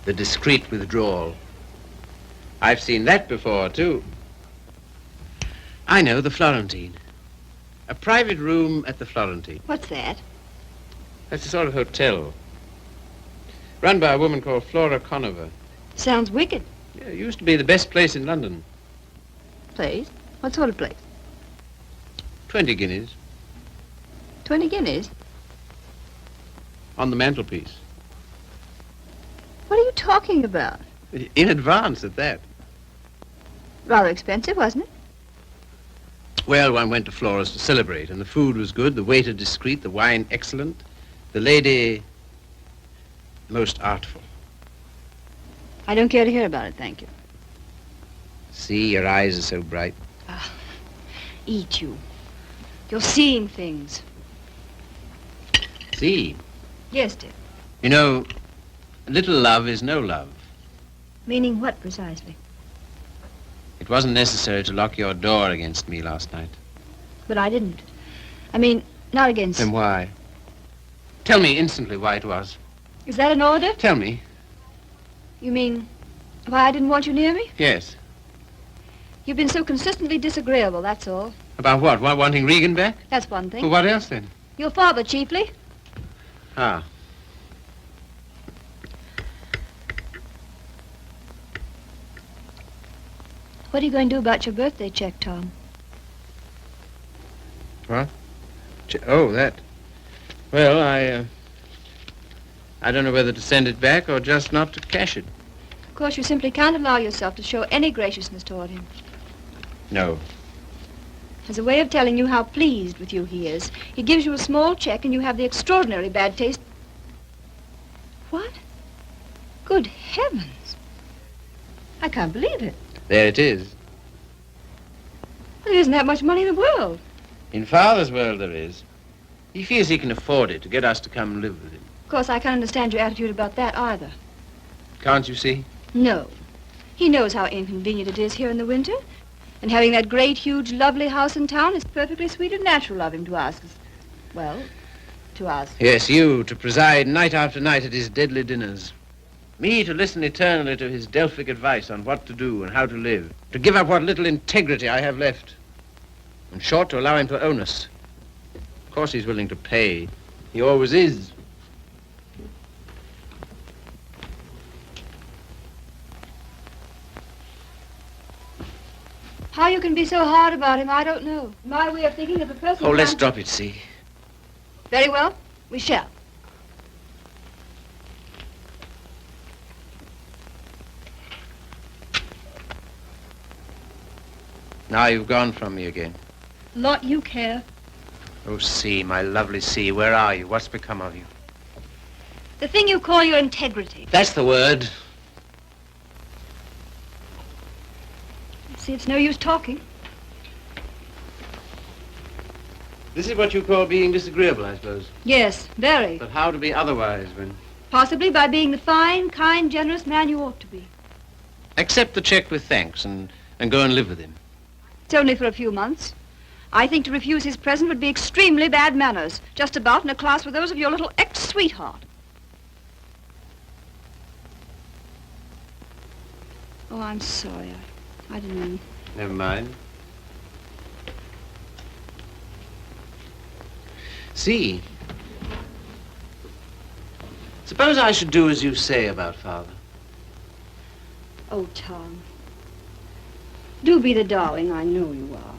[SPEAKER 2] The discreet withdrawal. I've seen that before, too. I know, the Florentine. A private room at the Florentine.
[SPEAKER 5] What's that?
[SPEAKER 2] That's a sort of hotel. Run by a woman called Flora Conover.
[SPEAKER 5] Sounds wicked.
[SPEAKER 2] Yeah, it used to be the best place in London.
[SPEAKER 5] Place? What sort of place?
[SPEAKER 2] 20 guineas.
[SPEAKER 5] 20 guineas?
[SPEAKER 2] On the mantelpiece.
[SPEAKER 5] What are you talking about?
[SPEAKER 2] In advance at that.
[SPEAKER 5] Rather expensive, wasn't it?
[SPEAKER 2] Well, one went to Flora's to celebrate, and the food was good, the waiter discreet, the wine excellent, the lady most artful.
[SPEAKER 5] I don't care to hear about it, thank you.
[SPEAKER 2] See, your eyes are so bright.
[SPEAKER 5] Eat you. You're seeing things.
[SPEAKER 2] See?
[SPEAKER 5] Yes, dear.
[SPEAKER 2] You know, little love is no love.
[SPEAKER 5] Meaning what, precisely?
[SPEAKER 2] It wasn't necessary to lock your door against me last night.
[SPEAKER 5] But I didn't. I mean, not against...
[SPEAKER 2] Then why? Tell me instantly why it was.
[SPEAKER 5] Is that an order?
[SPEAKER 2] Tell me.
[SPEAKER 5] You mean why I didn't want you near me?
[SPEAKER 2] Yes.
[SPEAKER 5] You've been so consistently disagreeable, that's all.
[SPEAKER 2] About what? Why, wanting Regan back?
[SPEAKER 5] That's one thing.
[SPEAKER 2] Well, what else then?
[SPEAKER 5] Your father, chiefly.
[SPEAKER 2] Ah.
[SPEAKER 5] What are you going to do about your birthday check, Tom?
[SPEAKER 2] What? Oh, that. Well, I don't know whether to send it back or just not to cash it.
[SPEAKER 5] Of course, you simply can't allow yourself to show any graciousness toward him.
[SPEAKER 2] No.
[SPEAKER 5] As a way of telling you how pleased with you he is, he gives you a small check and you have the extraordinary bad taste. What? Good heavens. I can't believe it.
[SPEAKER 2] There it is.
[SPEAKER 5] Well, there isn't that much money in the world.
[SPEAKER 2] In Father's world there is. He feels he can afford it to get us to come and live with him.
[SPEAKER 5] Of course, I can't understand your attitude about that either.
[SPEAKER 2] Can't you see?
[SPEAKER 5] No. He knows how inconvenient it is here in the winter. And having that great, huge, lovely house in town is perfectly sweet and natural of him to ask us. Well, to ask.
[SPEAKER 2] Yes, you, to preside night after night at his deadly dinners. Me to listen eternally to his Delphic advice on what to do and how to live. To give up what little integrity I have left. In short, to allow him to own us. Of course he's willing to pay. He always is.
[SPEAKER 5] How you can be so hard about him, I don't know. My way of thinking of a person...
[SPEAKER 2] Oh, let's drop it, see.
[SPEAKER 5] Very well. We shall.
[SPEAKER 2] Now you've gone from me again.
[SPEAKER 5] Lot you care.
[SPEAKER 2] Oh, C, my lovely C, where are you? What's become of you?
[SPEAKER 5] The thing you call your integrity.
[SPEAKER 2] That's the word.
[SPEAKER 5] See, it's no use talking.
[SPEAKER 2] This is what you call being disagreeable, I suppose.
[SPEAKER 5] Yes, very.
[SPEAKER 2] But how to be otherwise when...
[SPEAKER 5] Possibly by being the fine, kind, generous man you ought to be.
[SPEAKER 2] Accept the check with thanks and go and live with him.
[SPEAKER 5] It's only for a few months. I think to refuse his present would be extremely bad manners, just about in a class with those of your little ex-sweetheart. Oh, I'm sorry. I didn't mean.
[SPEAKER 2] Never mind. See, suppose I should do as you say about Father.
[SPEAKER 5] Oh, Tom. Do be the darling I know you are.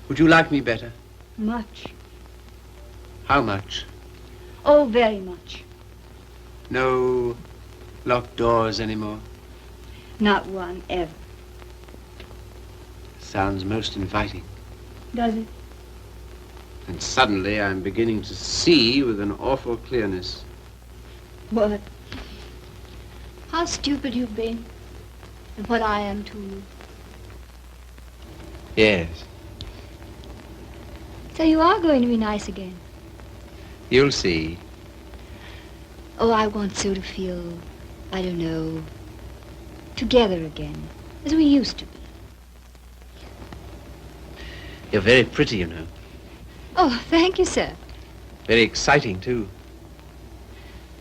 [SPEAKER 2] Would you like me better?
[SPEAKER 5] Much.
[SPEAKER 2] How much?
[SPEAKER 5] Oh, very much.
[SPEAKER 2] No locked doors anymore?
[SPEAKER 5] Not one, ever.
[SPEAKER 2] Sounds most inviting.
[SPEAKER 5] Does it?
[SPEAKER 2] And suddenly I'm beginning to see with an awful clearness.
[SPEAKER 5] What? How stupid you've been. And what I am to you.
[SPEAKER 2] Yes.
[SPEAKER 5] So you are going to be nice again.
[SPEAKER 2] You'll see.
[SPEAKER 5] Oh, I want Sue to feel, I don't know, together again, as we used to be.
[SPEAKER 2] You're very pretty, you know.
[SPEAKER 5] Oh, thank you, sir.
[SPEAKER 2] Very exciting, too.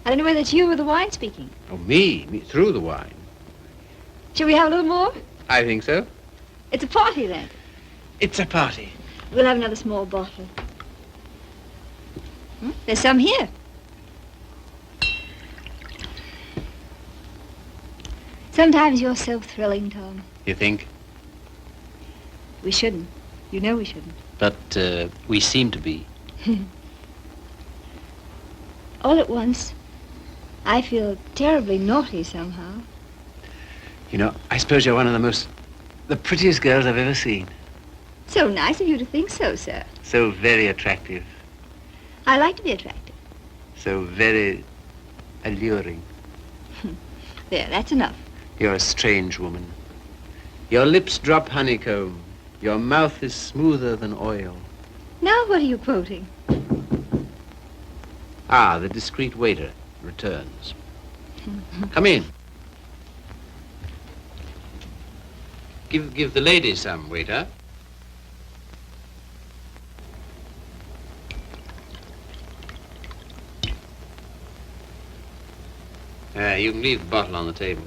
[SPEAKER 5] I don't know whether it's you or the wine speaking.
[SPEAKER 2] Oh, me through the wine.
[SPEAKER 5] Shall we have a little more?
[SPEAKER 2] I think so.
[SPEAKER 5] It's a party, then.
[SPEAKER 2] It's a party.
[SPEAKER 5] We'll have another small bottle. There's some here. Sometimes you're so thrilling, Tom.
[SPEAKER 2] You think?
[SPEAKER 5] We shouldn't. You know we shouldn't.
[SPEAKER 2] But we seem to be.
[SPEAKER 5] All at once, I feel terribly naughty somehow.
[SPEAKER 2] You know, I suppose you're one of the prettiest girls I've ever seen.
[SPEAKER 5] So nice of you to think so, sir.
[SPEAKER 2] So very attractive.
[SPEAKER 5] I like to be attractive.
[SPEAKER 2] So very alluring.
[SPEAKER 5] There, that's enough.
[SPEAKER 2] You're a strange woman. Your lips drop honeycomb. Your mouth is smoother than oil.
[SPEAKER 5] Now what are you quoting?
[SPEAKER 2] Ah, the discreet waiter returns. Come in. Give the lady some, waiter. You can leave the bottle on the table.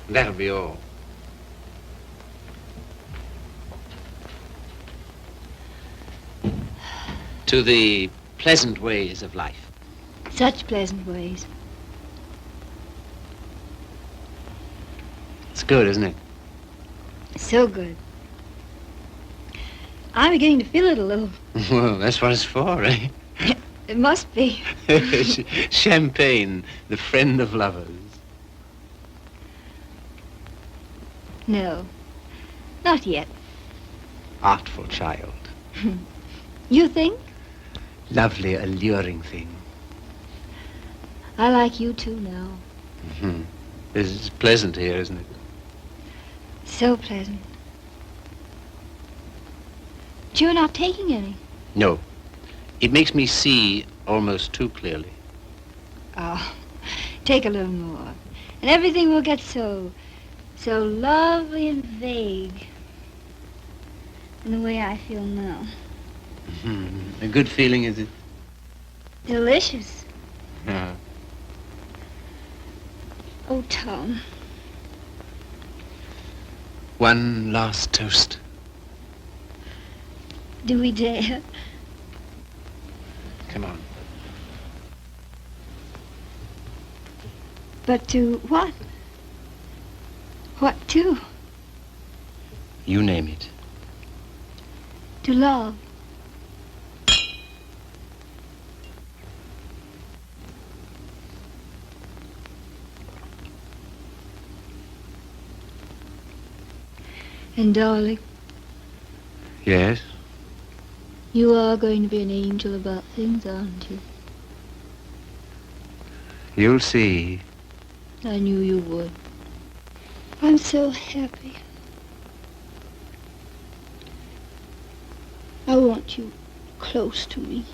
[SPEAKER 2] That'll be all. To the pleasant ways of life.
[SPEAKER 5] Such pleasant ways.
[SPEAKER 2] It's good, isn't it?
[SPEAKER 5] So good. I'm beginning to feel it a little.
[SPEAKER 2] Well, that's what it's for, eh?
[SPEAKER 5] It must be.
[SPEAKER 2] Champagne, the friend of lovers.
[SPEAKER 5] No, not yet.
[SPEAKER 2] Artful child.
[SPEAKER 5] You think?
[SPEAKER 2] Lovely, alluring thing.
[SPEAKER 5] I like you too now.
[SPEAKER 2] Mm-hmm. It's pleasant here, isn't it?
[SPEAKER 5] So pleasant. But you're not taking any.
[SPEAKER 2] No. It makes me see almost too clearly.
[SPEAKER 5] Oh, take a little more. And everything will get so lovely and vague. In the way I feel now.
[SPEAKER 2] Mm-hmm. A good feeling, is it?
[SPEAKER 5] Delicious.
[SPEAKER 2] Yeah.
[SPEAKER 5] Oh, Tom.
[SPEAKER 2] One last toast.
[SPEAKER 5] Do we dare?
[SPEAKER 2] Come on.
[SPEAKER 5] But to what? What to?
[SPEAKER 2] You name it.
[SPEAKER 5] To love. And darling,
[SPEAKER 2] Yes?
[SPEAKER 5] you are going to be an angel about things, aren't you?
[SPEAKER 2] You'll see.
[SPEAKER 5] I knew you would. I'm so happy. I want you close to me.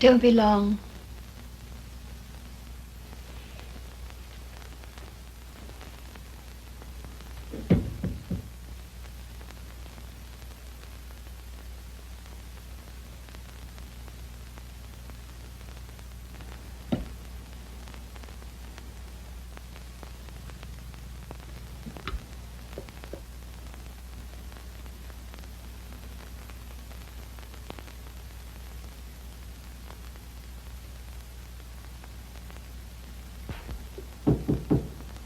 [SPEAKER 5] Don't be long.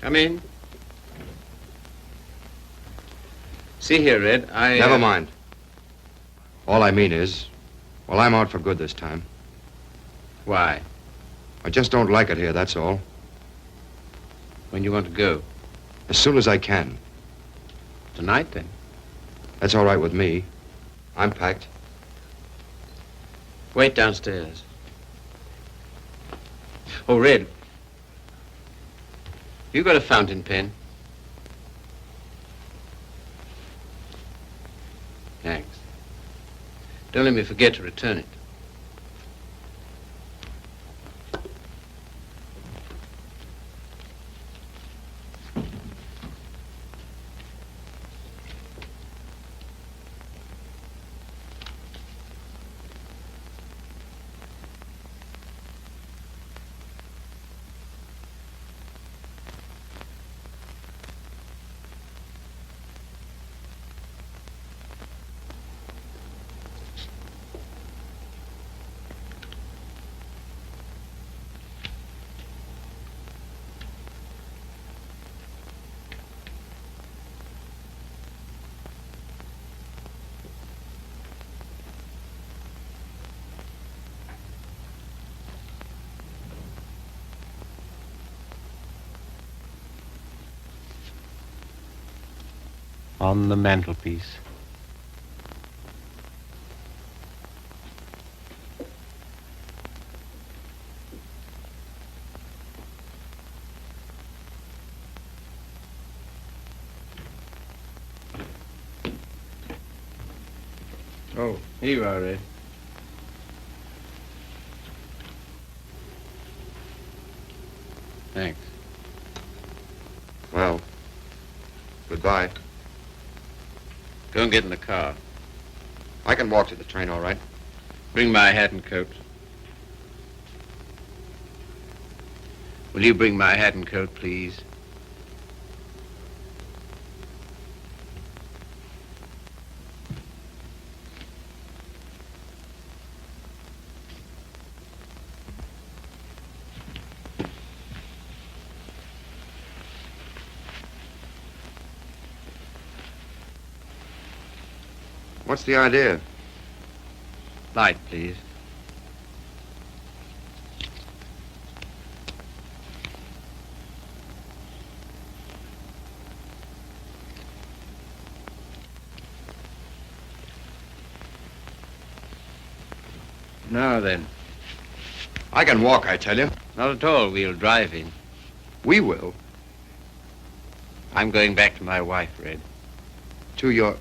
[SPEAKER 2] Come in. See here, Red,
[SPEAKER 14] Never mind. All I mean is, well, I'm out for good this time.
[SPEAKER 2] Why?
[SPEAKER 14] I just don't like it here, that's all.
[SPEAKER 2] When you want to go?
[SPEAKER 14] As soon as I can.
[SPEAKER 2] Tonight, then?
[SPEAKER 14] That's all right with me. I'm packed.
[SPEAKER 2] Wait downstairs. Oh, Red. You got a fountain pen? Thanks. Don't let me forget to return it.
[SPEAKER 15] On the mantelpiece.
[SPEAKER 2] Oh, here you are, Red. Thanks.
[SPEAKER 14] Well, goodbye.
[SPEAKER 2] Go and get in the car.
[SPEAKER 14] I can walk to the train, all right.
[SPEAKER 2] Bring my hat and coat. Will you bring my hat and coat, please?
[SPEAKER 14] What's the idea?
[SPEAKER 2] Light, please. Now then.
[SPEAKER 14] I can walk, I tell you.
[SPEAKER 2] Not at all. We'll drive in.
[SPEAKER 14] We will.
[SPEAKER 2] I'm going back to my wife, Red.
[SPEAKER 14] To your...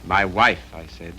[SPEAKER 2] My wife, I said.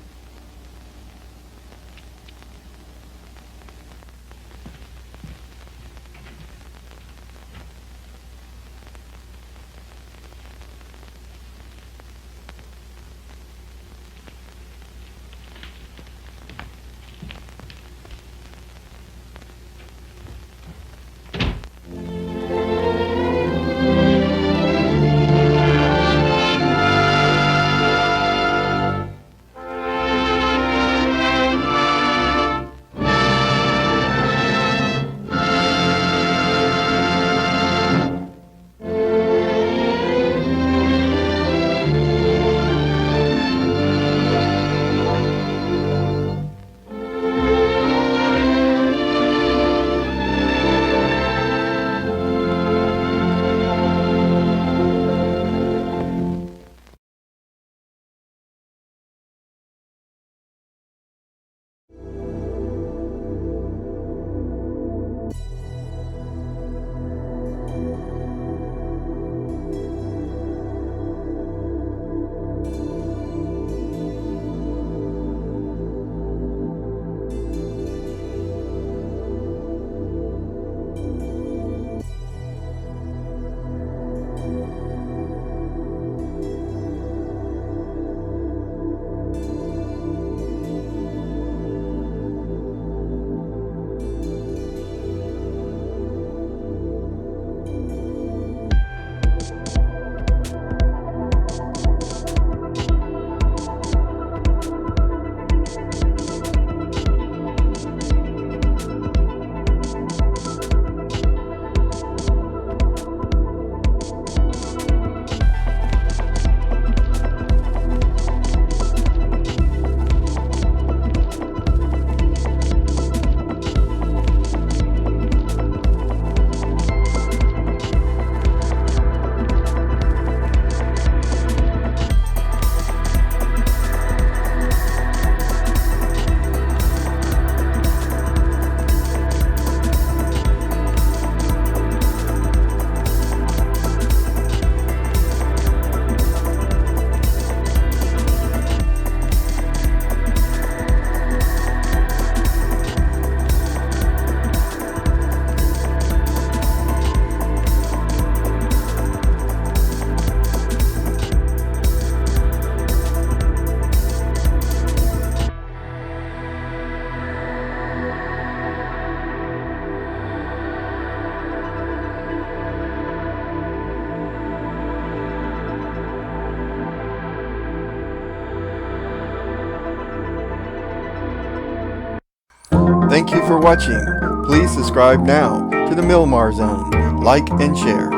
[SPEAKER 1] Thank you for watching. Please subscribe now to the Milmar Zone. Like and share.